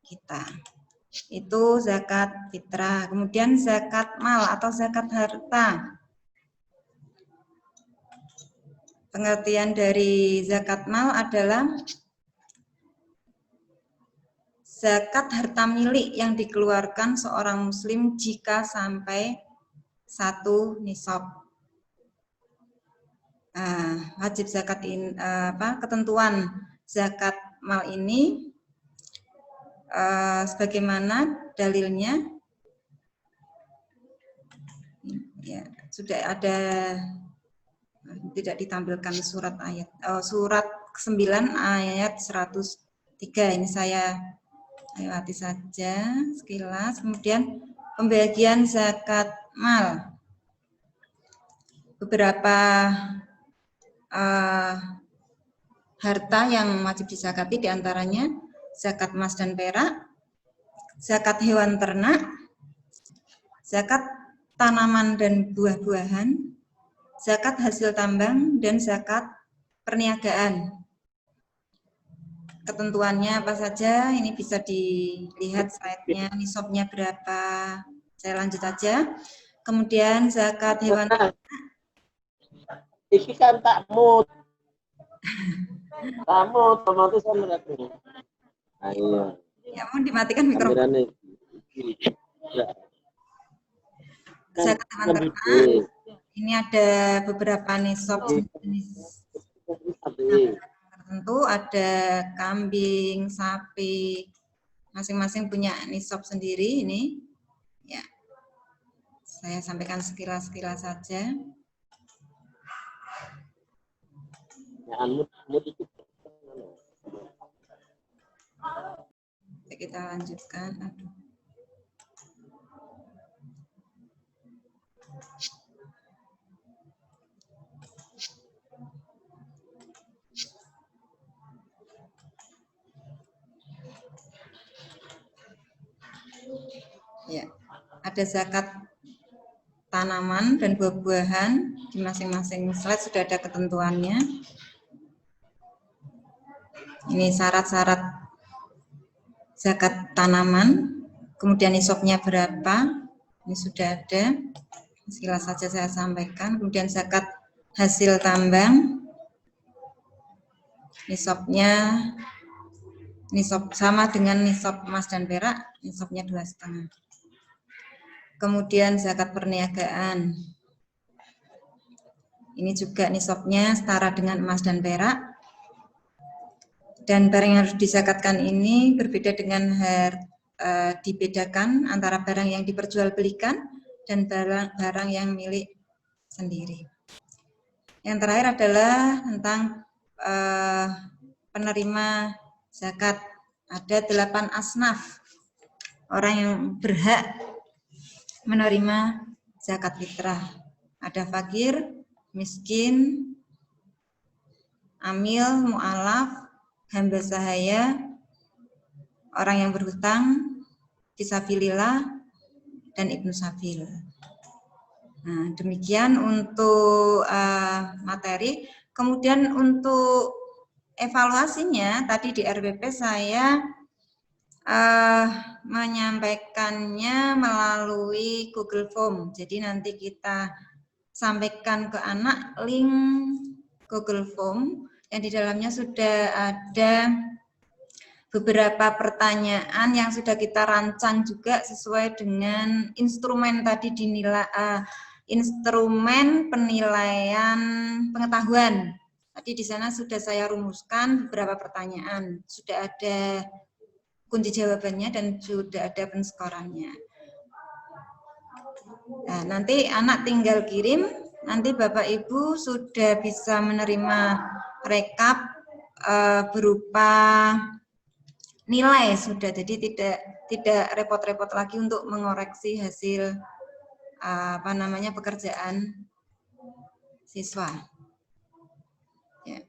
kita. Itu zakat fitrah. Kemudian zakat mal atau zakat harta. Pengertian dari zakat mal adalah zakat harta milik yang dikeluarkan seorang muslim jika sampai 1 nisab. Wajib zakat ini, ketentuan zakat mal ini sebagaimana dalilnya ya, sudah ada, tidak ditampilkan surat ayat, surat 9 ayat 103. Ini saya lewati saja sekilas. Kemudian pembagian zakat mal. Beberapa harta yang wajib dizakati diantaranya zakat emas dan perak, zakat hewan ternak, zakat tanaman dan buah-buahan, zakat hasil tambang, dan zakat perniagaan. Ketentuannya apa saja, ini bisa dilihat slide-nya, nisabnya berapa. Saya lanjut aja. Kemudian zakat hewan Iki kan tamu otomatis kan berarti. Ayo. ya, mau dimatikan mikrofon. Kameranya. Ya. Zakat hewan ternak. Ini ada beberapa nisab jenis tertentu, ada kambing, sapi, masing-masing punya nisab sendiri. Ini ya, saya sampaikan sekilas-sekilas saja. Kita lanjutkan. Aduh. Ya, ada zakat tanaman dan buah-buahan, di masing-masing slide sudah ada ketentuannya. Ini syarat-syarat zakat tanaman, kemudian nisabnya berapa, ini sudah ada, sekilas saja saya sampaikan. Kemudian zakat hasil tambang, nisabnya nisab sama dengan nisab emas dan perak, nisabnya 2,5. Kemudian zakat perniagaan, ini juga nisabnya setara dengan emas dan perak. Dan barang yang harus dizakatkan ini berbeda dengan dibedakan antara barang yang diperjualbelikan dan barang yang milik sendiri. Yang terakhir adalah tentang penerima zakat. Ada 8 asnaf orang yang berhak menerima zakat fitrah. Ada fakir, miskin, amil, mu'alaf, hamba sahaya, orang yang berhutang, fisabilillah, dan ibnu sabil. Nah, demikian untuk materi. Kemudian untuk evaluasinya, tadi di RPP saya menyampaikannya melalui Google Form. Jadi nanti kita sampaikan ke anak link Google Form yang di dalamnya sudah ada beberapa pertanyaan yang sudah kita rancang juga sesuai dengan instrumen tadi dinilai instrumen penilaian pengetahuan. Tadi di sana sudah saya rumuskan beberapa pertanyaan, sudah ada kunci jawabannya dan sudah ada penskorannya. Nah, nanti anak tinggal kirim, nanti Bapak Ibu sudah bisa menerima rekap berupa nilai sudah, jadi tidak repot-repot lagi untuk mengoreksi hasil pekerjaan siswa. Ya.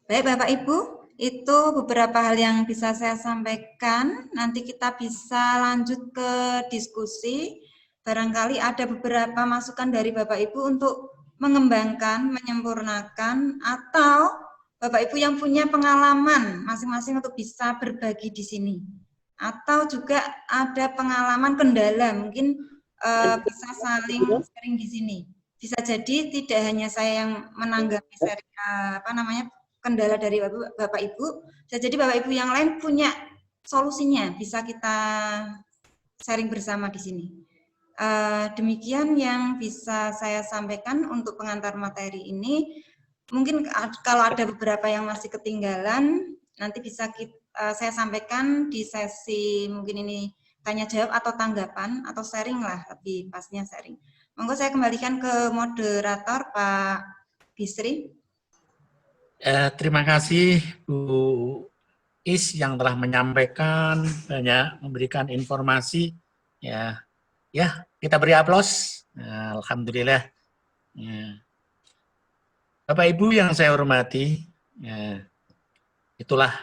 Baik Bapak Ibu, itu beberapa hal yang bisa saya sampaikan. Nanti kita bisa lanjut ke diskusi. Barangkali ada beberapa masukan dari Bapak Ibu untuk mengembangkan, menyempurnakan, atau Bapak Ibu yang punya pengalaman masing-masing untuk bisa berbagi di sini. Atau juga ada pengalaman kendala, mungkin bisa saling sharing di sini. Bisa jadi tidak hanya saya yang menanggapi kendala dari Bapak Ibu, bisa jadi Bapak Ibu yang lain punya solusinya, bisa kita sharing bersama di sini. Demikian yang bisa saya sampaikan untuk pengantar materi ini. Mungkin kalau ada beberapa yang masih ketinggalan, nanti bisa saya sampaikan di sesi mungkin ini tanya jawab atau tanggapan atau sharing lah, lebih pasnya sharing. Monggo saya kembalikan ke moderator Pak Bisri. Terima kasih Bu Is yang telah menyampaikan banyak, memberikan informasi. Ya, kita beri aplaus. Alhamdulillah. Ya. Bapak Ibu yang saya hormati, itulah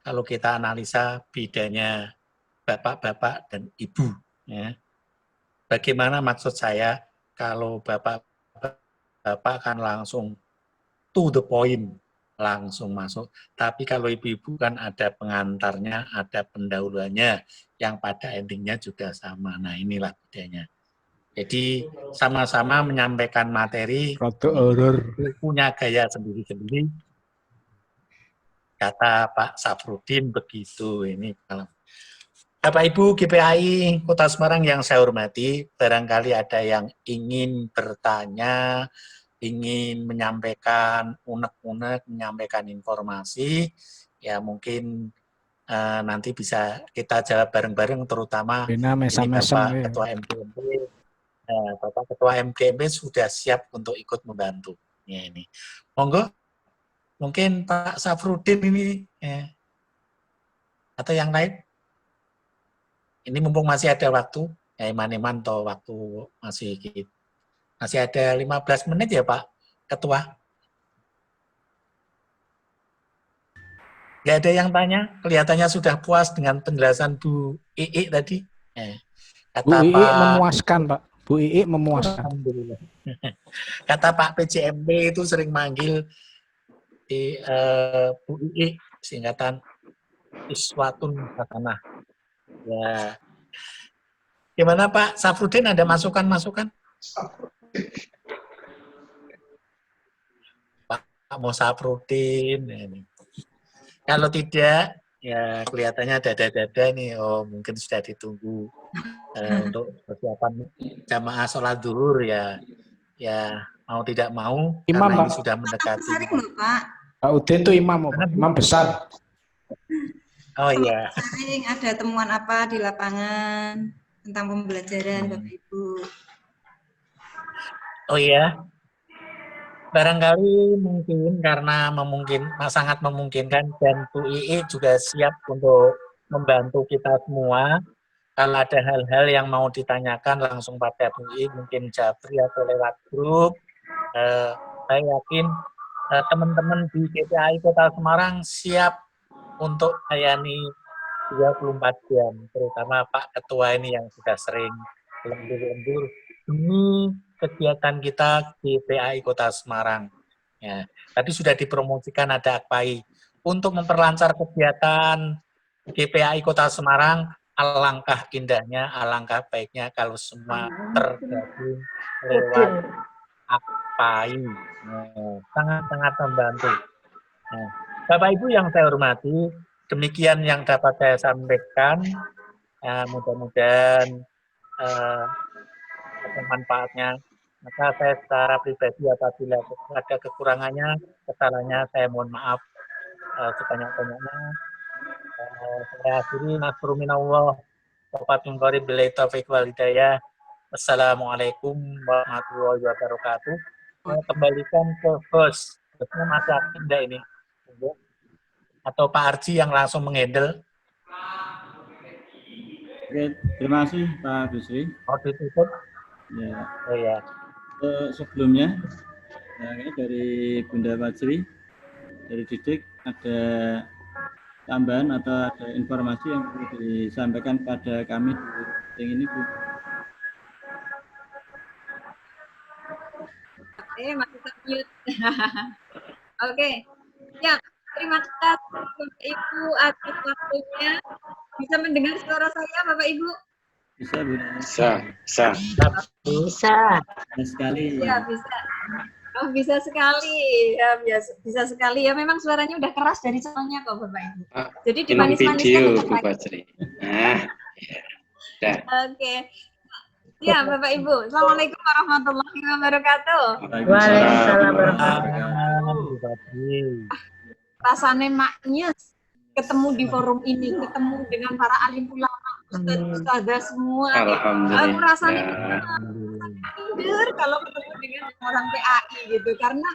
kalau kita analisa bedanya bapak-bapak dan ibu. Ya. bagaimana maksud saya kalau Bapak kan langsung to the point, langsung masuk. Tapi kalau ibu-ibu kan ada pengantarnya, ada pendahuluannya, yang pada endingnya juga sama. Nah inilah bedanya. Jadi sama-sama menyampaikan materi, punya gaya sendiri-sendiri. Kata Pak Safrudin begitu. Ini kalau Bapak Ibu GPAI Kota Semarang yang saya hormati, barangkali ada yang ingin bertanya, ingin menyampaikan unek-unek, menyampaikan informasi, ya mungkin nanti bisa kita jawab bareng-bareng, terutama ini Bapak Ketua MGMP. Bapak Ketua MGMP sudah siap untuk ikut membantu. Ya, ini. Monggo, mungkin Pak Safrudin ini, atau yang lain. Ini mumpung masih ada waktu, ya iman-iman atau waktu masih ada 15 menit ya Pak Ketua. Nggak ada yang tanya, kelihatannya sudah puas dengan penjelasan Bu Ii tadi. Kata Bu Ii Pak, memuaskan, Pak. Bu Ii memuaskan. Alhamdulillah. Kata Pak PJMP itu sering manggil Bu Ii, singkatan Iswatun Hasanah. Ya. Gimana Pak Safrudin, ada masukan-masukan? Pak mau Safrudin. Ini. Kalau tidak, ya kelihatannya dada-dada nih, oh mungkin sudah ditunggu untuk persiapan jamaah sholat zuhur ya. Ya mau tidak mau, Imam, karena Pak. ini sudah mendekati. Sering loh Pak. Pak Udin itu imam, Pak. Imam besar. Oh iya. Sering ada temuan apa di lapangan tentang pembelajaran Bapak Ibu. Oh iya. Barangkali mungkin karena sangat memungkinkan, dan Bu Ii juga siap untuk membantu kita semua. Kalau ada hal-hal yang mau ditanyakan langsung pada Bu Ii, mungkin Jabri atau lewat grup. Saya yakin teman-teman di GPAI Kota Semarang siap untuk melayani 24 jam, terutama Pak Ketua ini yang sudah sering lembur-lembur demi kegiatan kita di GPAI Kota Semarang. Ya, tadi sudah dipromosikan ada AKPAI. Untuk memperlancar kegiatan GPAI Kota Semarang, alangkah indahnya, alangkah baiknya kalau semua tergabung lewat AKPAI. Sangat-sangat membantu. Nah, Bapak Ibu yang saya hormati, demikian yang dapat saya sampaikan. Mudah-mudahan ada manfaatnya. Maka saya secara pribadi apabila ada kekurangannya, kesalahannya, saya mohon maaf sebanyak-banyaknya. Saya akhiri, nasru minallah, wafatun qarib billahi taufiq wal hidayah. Wassalamualaikum warahmatullahi wabarakatuh. Saya kembalikan ke host. Hostnya masih aktif enggak ini? Atau Pak Arji yang langsung menghandle? Oke, terima kasih Pak Busri. Mau ditutup? Ya. Oh ya. Sebelumnya, ini dari Bunda Fajri, dari Didik, ada tambahan atau ada informasi yang perlu disampaikan pada kami di ini, Bu. Oke, masih termute. Oke, ya. Terima kasih Bapak Ibu atas waktunya. Bisa mendengar suara saya, Bapak Ibu? Bisa, Bu. Bisa. Sekali. Ya, bisa. Oh, bisa sekali. Ya, bisa sekali. Ya, memang suaranya udah keras dari soalnya kok, Bapak Ibu. Jadi dimanis-maniskan tetap lagi. Ya. Oke. Ya, Bapak Ibu. Assalamualaikum warahmatullahi wabarakatuh. Waalaikumsalam warahmatullahi wabarakatuh. Rasanya maknyes ketemu di forum ini, ketemu dengan para alim ulama, ustazah semua. Aku rasanya minder kalau ketemu dengan orang PAI gitu, karena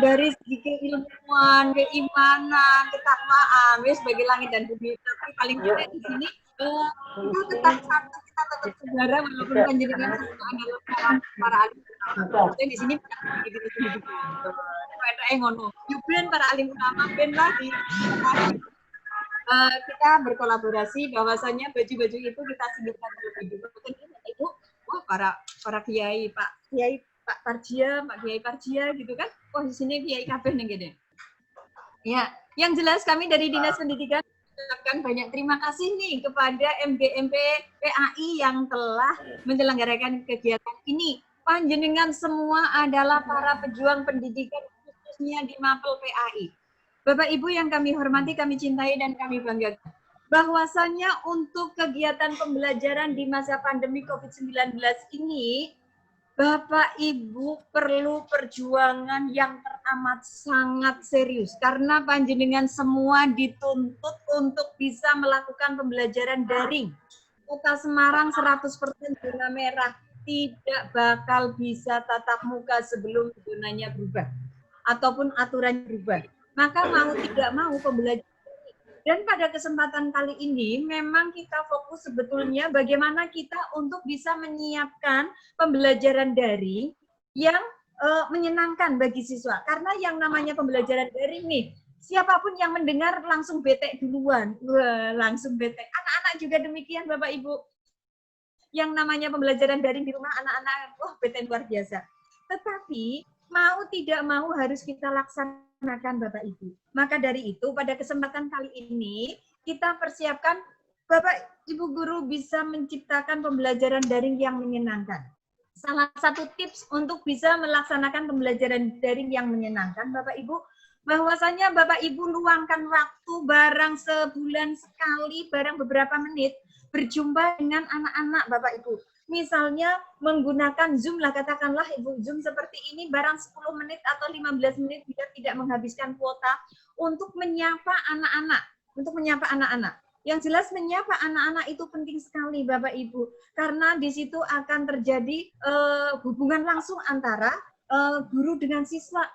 dari segi keilmuan, keimanan, ketakwaan, sebagai langit dan bumi. Tapi paling tidak di sini kita tetap satu, kita tetap saudara walaupun panjenengan satu adalah para alim ulama. Di sini begitu. Ngono. Ben para alim ulama ben lagi. Kita berkolaborasi bahwasanya baju-baju itu kita singkirkan terlebih dulu. Mungkin Ibu oh para kiai, Pak Parjia, Pak Kiai Parjia gitu kan. Oh di sini kiai kabeh ning kene. Ya, yang jelas kami dari Dinas Pendidikan mengucapkan banyak terima kasih nih kepada MGMP PAI yang telah menyelenggarakan kegiatan ini. Panjenengan semua adalah para pejuang pendidikan khususnya di Mapel PAI. Bapak Ibu yang kami hormati, kami cintai dan kami banggakan. Bahwasannya untuk kegiatan pembelajaran di masa pandemi COVID-19 ini, Bapak Ibu perlu perjuangan yang teramat sangat serius karena panjenengan semua dituntut untuk bisa melakukan pembelajaran daring. Kota Semarang 100% zona merah, tidak bakal bisa tatap muka sebelum zonanya berubah ataupun aturan berubah. Maka mau tidak mau pembelajaran. Dan pada kesempatan kali ini memang kita fokus sebetulnya bagaimana kita untuk bisa menyiapkan pembelajaran daring yang menyenangkan bagi siswa. Karena yang namanya pembelajaran daring nih, siapapun yang mendengar langsung bete duluan. Wah, langsung bete. Anak-anak juga demikian Bapak Ibu. Yang namanya pembelajaran daring di rumah anak-anak, wah bete luar biasa. Tetapi mau tidak mau harus kita laksanakan Bapak Ibu. Maka dari itu pada kesempatan kali ini kita persiapkan Bapak Ibu guru bisa menciptakan pembelajaran daring yang menyenangkan. Salah satu tips untuk bisa melaksanakan pembelajaran daring yang menyenangkan Bapak Ibu, bahwasanya Bapak Ibu luangkan waktu barang sebulan sekali, barang beberapa menit berjumpa dengan anak-anak Bapak Ibu. Misalnya menggunakan Zoom lah, katakanlah Ibu Zoom seperti ini barang 10 menit atau 15 menit biar tidak menghabiskan kuota untuk menyapa anak-anak. Yang jelas menyapa anak-anak itu penting sekali Bapak Ibu karena di situ akan terjadi hubungan langsung antara guru dengan siswa.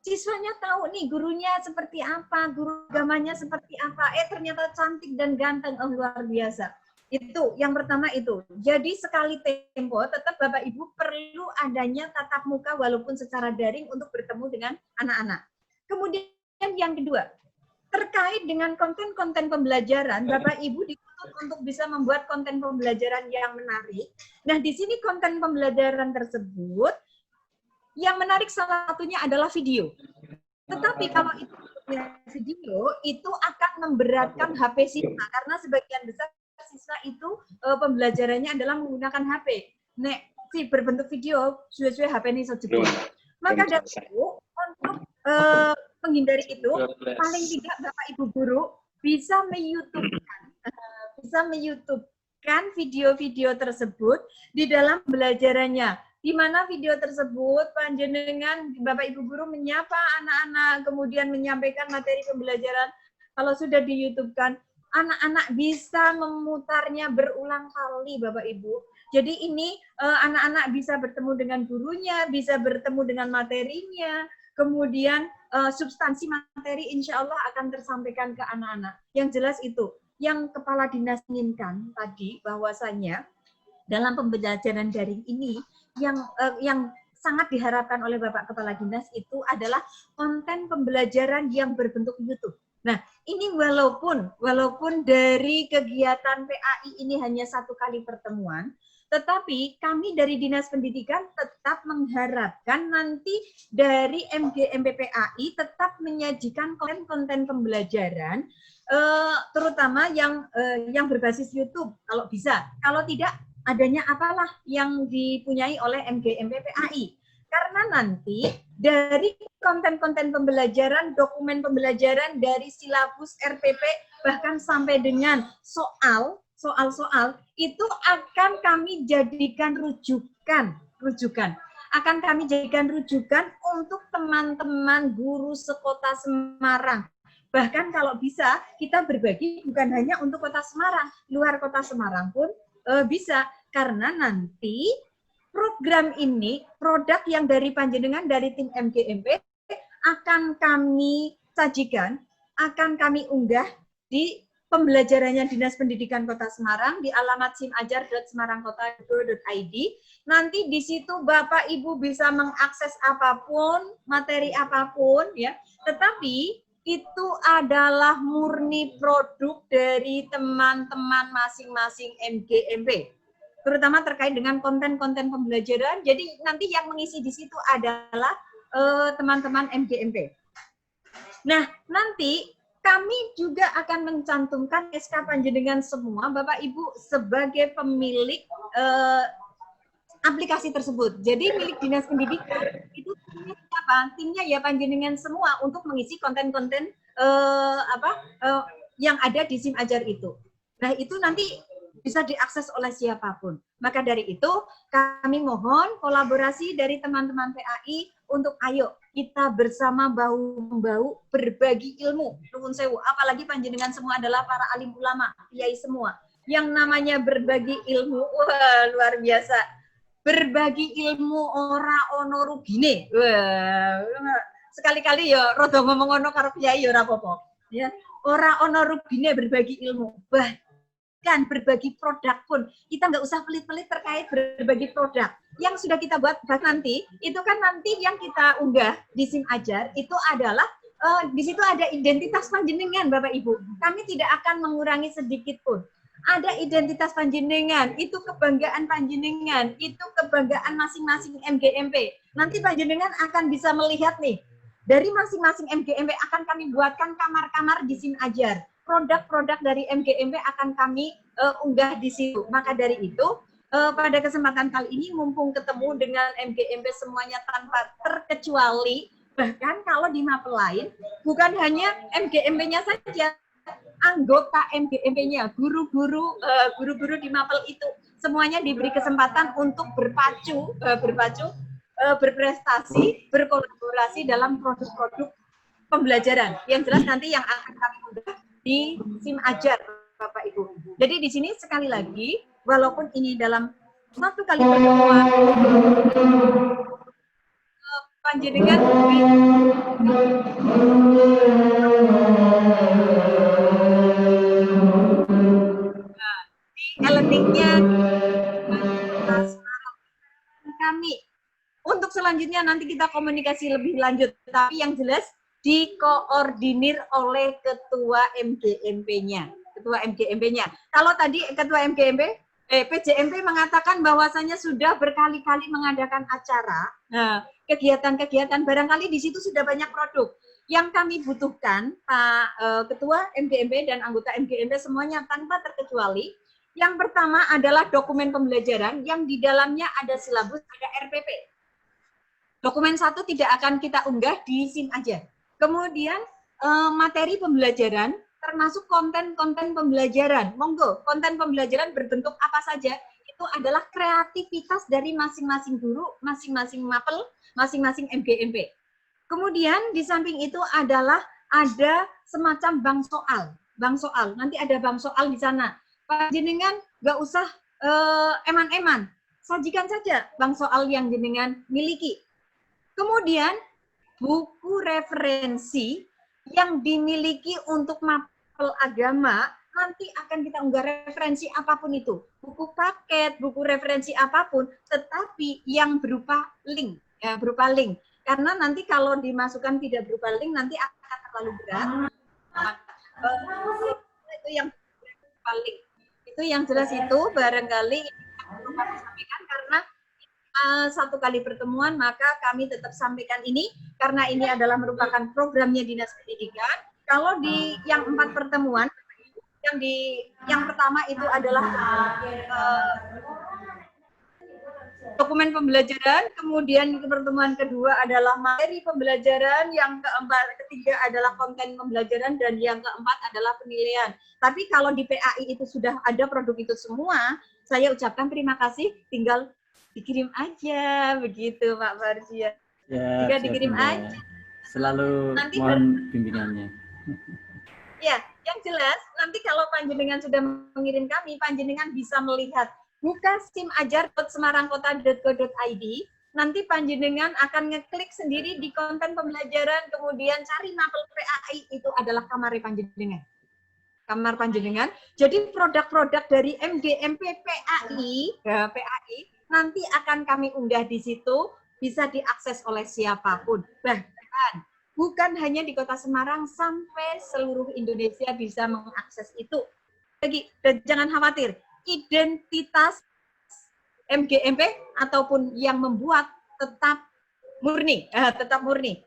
Siswanya tahu nih gurunya seperti apa, guru agamanya seperti apa. Ternyata cantik dan ganteng, oh luar biasa. Itu yang pertama itu. Jadi sekali tempo tetap Bapak Ibu perlu adanya tatap muka walaupun secara daring untuk bertemu dengan anak-anak. Kemudian yang kedua, terkait dengan konten-konten pembelajaran, Bapak Ibu dituntut untuk bisa membuat konten pembelajaran yang menarik. Nah, di sini konten pembelajaran tersebut yang menarik salah satunya adalah video. Tetapi kalau itu video itu akan memberatkan HP siswa karena sebagian besar siswa itu pembelajarannya adalah menggunakan HP. Nek si berbentuk video, suwe-suwe HP ini sejebol. Maka dari itu untuk menghindari itu, paling tidak Bapak Ibu guru bisa me-YouTube-kan video-video tersebut di dalam pembelajarannya. Di mana video tersebut panjenengan Bapak Ibu guru menyapa anak-anak, kemudian menyampaikan materi pembelajaran. Kalau sudah di YouTube-kan, anak-anak bisa memutarnya berulang kali Bapak Ibu. Jadi ini anak-anak bisa bertemu dengan gurunya, bisa bertemu dengan materinya, kemudian substansi materi insya Allah akan tersampaikan ke anak-anak. Yang jelas itu, yang Kepala Dinas inginkan tadi bahwasannya dalam pembelajaran daring ini yang sangat diharapkan oleh Bapak Kepala Dinas itu adalah konten pembelajaran yang berbentuk YouTube. Nah, ini walaupun dari kegiatan PAI ini hanya 1 kali pertemuan, tetapi kami dari Dinas Pendidikan tetap mengharapkan nanti dari MGMP PAI tetap menyajikan konten-konten pembelajaran, terutama yang berbasis YouTube, kalau bisa. Kalau tidak, adanya apalah yang dipunyai oleh MGMP PAI. Karena nanti dari konten-konten pembelajaran, dokumen pembelajaran dari silabus RPP, bahkan sampai dengan soal-soal, itu akan kami jadikan rujukan. Akan kami jadikan rujukan untuk teman-teman guru sekota Semarang. Bahkan kalau bisa, kita berbagi bukan hanya untuk kota Semarang, luar kota Semarang pun bisa. Karena nanti program ini, produk yang dari panjenengan, dari tim MGMP, akan kami sajikan, akan kami unggah di pembelajarannya Dinas Pendidikan Kota Semarang di alamat simajar.semarangkota.go.id. Nanti di situ Bapak Ibu bisa mengakses apapun, materi apapun, ya. Tetapi itu adalah murni produk dari teman-teman masing-masing MGMP. terutama terkait dengan konten-konten pembelajaran. Jadi nanti yang mengisi di situ adalah teman-teman MGMP. Nah, nanti kami juga akan mencantumkan SK panjenengan semua, Bapak Ibu, sebagai pemilik aplikasi tersebut. Jadi milik Dinas Pendidikan itu timnya siapa? Timnya ya panjenengan semua untuk mengisi konten-konten yang ada di SIM Ajar itu. Nah, itu nanti bisa diakses oleh siapapun. Maka dari itu, kami mohon kolaborasi dari teman-teman PAI untuk ayo kita bersama bahu-membahu berbagi ilmu. Nuwun sewu, apalagi panjenengan semua adalah para alim ulama, kiai semua. Yang namanya berbagi ilmu, wah luar biasa. Berbagi ilmu ora ono rugine. Wah, sekali-kali ya rada ngomong ono karo kiai ya ora apa-apa. Ya, ora ono rugine berbagi ilmu. Bahkan berbagi produk pun kita nggak usah pelit-pelit terkait berbagi produk yang sudah kita buat nanti itu kan nanti yang kita unggah di SIM Ajar itu adalah di situ ada identitas panjenengan Bapak Ibu. Kami tidak akan mengurangi sedikit pun. Ada identitas panjenengan, itu kebanggaan panjenengan, itu kebanggaan masing-masing MGMP. Nanti panjenengan akan bisa melihat nih dari masing-masing MGMP akan kami buatkan kamar-kamar di SIM Ajar. Produk-produk dari MGMP akan kami unggah di situ. Maka dari itu, pada kesempatan kali ini, mumpung ketemu dengan MGMP semuanya tanpa terkecuali, bahkan kalau di mapel lain, bukan hanya MGMP-nya saja, anggota MGMP-nya, guru-guru di mapel itu, semuanya diberi kesempatan untuk berprestasi, berkolaborasi dalam produk-produk pembelajaran. Yang jelas nanti yang akan kami unggah di SIM Ajar, Bapak Ibu. Jadi di sini sekali lagi, walaupun ini dalam satu kali pertemuan, panjenengan di eleniknya kami. Untuk selanjutnya nanti kita komunikasi lebih lanjut, tapi yang jelas dikoordinir oleh ketua MGMP-nya. Kalau tadi ketua PJMP mengatakan bahwasannya sudah berkali-kali mengadakan acara, kegiatan-kegiatan barangkali di situ sudah banyak produk. Yang kami butuhkan, Pak Ketua MGMP dan anggota MGMP semuanya tanpa terkecuali, yang pertama adalah dokumen pembelajaran yang di dalamnya ada silabus, ada RPP. Dokumen 1 tidak akan kita unggah di SIM Ajar. Kemudian materi pembelajaran termasuk konten-konten pembelajaran. Monggo, konten pembelajaran berbentuk apa saja itu adalah kreativitas dari masing-masing guru, masing-masing mapel, masing-masing MGMP. Kemudian di samping itu adalah ada semacam bank soal. Nanti ada bank soal di sana. Jenengan nggak usah eman-eman, sajikan saja bank soal yang jenengan miliki. Kemudian buku referensi yang dimiliki untuk mapel agama nanti akan kita unggah referensi apapun itu, buku paket, buku referensi apapun, tetapi yang berupa link, karena nanti kalau dimasukkan tidak berupa link nanti akan terlalu berat. Itu yang berupa link. Itu yang jelas itu barangkali perlu kami sampaikan karena satu kali pertemuan maka kami tetap sampaikan ini karena ini adalah merupakan programnya Dinas Pendidikan. Kalau di yang 4 pertemuan yang pertama itu adalah dokumen pembelajaran, kemudian pertemuan kedua adalah materi pembelajaran, yang ketiga adalah konten pembelajaran, dan yang keempat adalah penilaian. Tapi kalau di PAI itu sudah ada produk itu semua, saya ucapkan terima kasih, tinggal dikirim aja, begitu Pak Farjia. Ya, jika dikirim aja. Selalu nanti mohon bimbingannya. Ya, yang jelas nanti kalau panjenengan sudah mengirim kami, panjenengan bisa melihat buka simajar.semarangkota.go.id, nanti panjenengan akan ngeklik sendiri di konten pembelajaran, kemudian cari mapel PAI, itu adalah kamar panjenengan. Kamar panjenengan. Jadi produk-produk dari MGMP PAI, nanti akan kami unggah di situ, bisa diakses oleh siapapun. Bahkan bukan hanya di Kota Semarang, sampai seluruh Indonesia bisa mengakses itu. Lagi, dan jangan khawatir, identitas MGMP ataupun yang membuat tetap murni,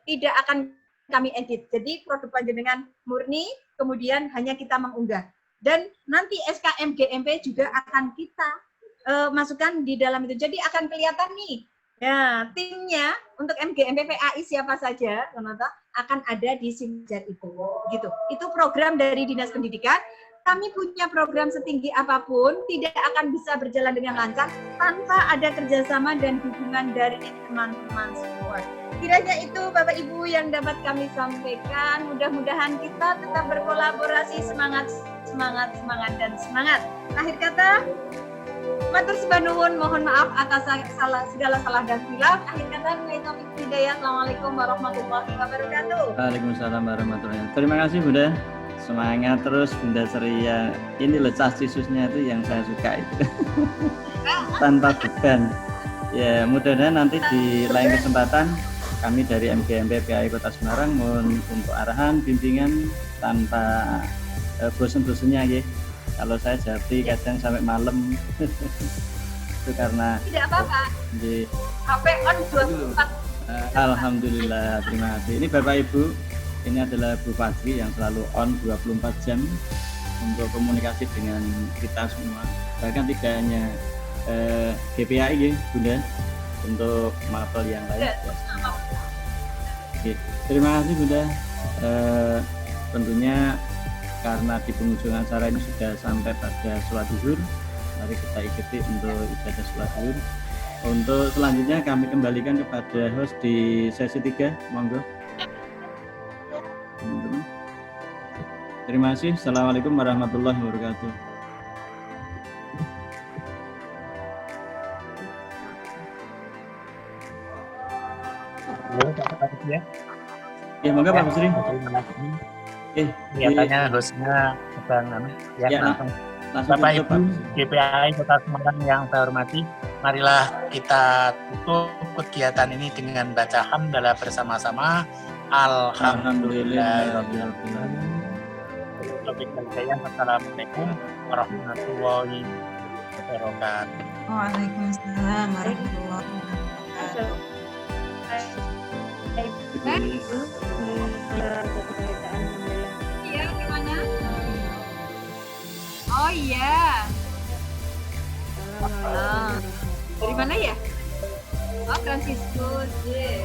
tidak akan kami edit. Jadi produk panjenengan murni, kemudian hanya kita mengunggah. Dan nanti SK MGMP juga akan kita masukkan di dalam itu. Jadi akan kelihatan nih, ya timnya untuk MGMP PAI siapa saja, akan ada di Simjar itu. Gitu. Itu program dari Dinas Pendidikan. Kami punya program setinggi apapun tidak akan bisa berjalan dengan lancar tanpa ada kerjasama dan dukungan dari teman-teman semua. Kiranya itu Bapak Ibu yang dapat kami sampaikan. Mudah-mudahan kita tetap berkolaborasi, semangat, dan semangat. Akhir kata, matur sembah nuwun, mohon maaf atas segala salah dan hilaf. Akhir kata, hidayah. Assalamualaikum warahmatullahi wabarakatuh. Waalaikumsalam warahmatullahi wabarakatuh. Terima kasih Bunda. Semangat terus Bunda Ceria. Ini lecah sisusnya itu yang saya suka itu. Tanpa beban. Ya, mudah-mudahan nanti di lain kesempatan kami dari MGMP PAI Kota Semarang mohon untuk arahan, bimbingan tanpa bosan-bosannya ya. Kalau saya jadi kadang sampai malam itu karena tidak apa-apa. Di HP on 24. Alhamdulillah, terima kasih. Ini Bapak Ibu, ini adalah Bu Fajri yang selalu on 24 jam untuk komunikasi dengan kita semua. Bahkan tidak hanya GPAI ya Bunda, untuk mapel yang lain. Oke, terima kasih Bunda. Tentunya karena di penghujung acara ini sudah sampai pada sholat zuhur, mari kita ikuti untuk ibadah sholat zuhur. Untuk selanjutnya kami kembalikan kepada host di sesi 3, monggo. Terima kasih. Assalamualaikum warahmatullahi wabarakatuh. Ya, monggo Pak Busri. Kelihatannya hostnya Bang Ya, langsung. langsung Bapak tutup, Ibu Pak. GPAI Kota Semarang yang saya hormati, marilah kita tutup kegiatan ini dengan baca hamdalah bersama-sama. Alhamdulillah. Assalamualaikum warahmatullahi wabarakatuh. Waalaikumsalam warahmatullahi wabarakatuh. Iya, gimana? Oh iya. Dari mana ya? Oh, Franciscus. Yeah.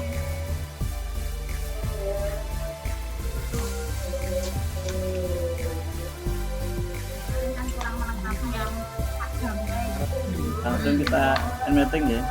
Langsung kita end meeting ya.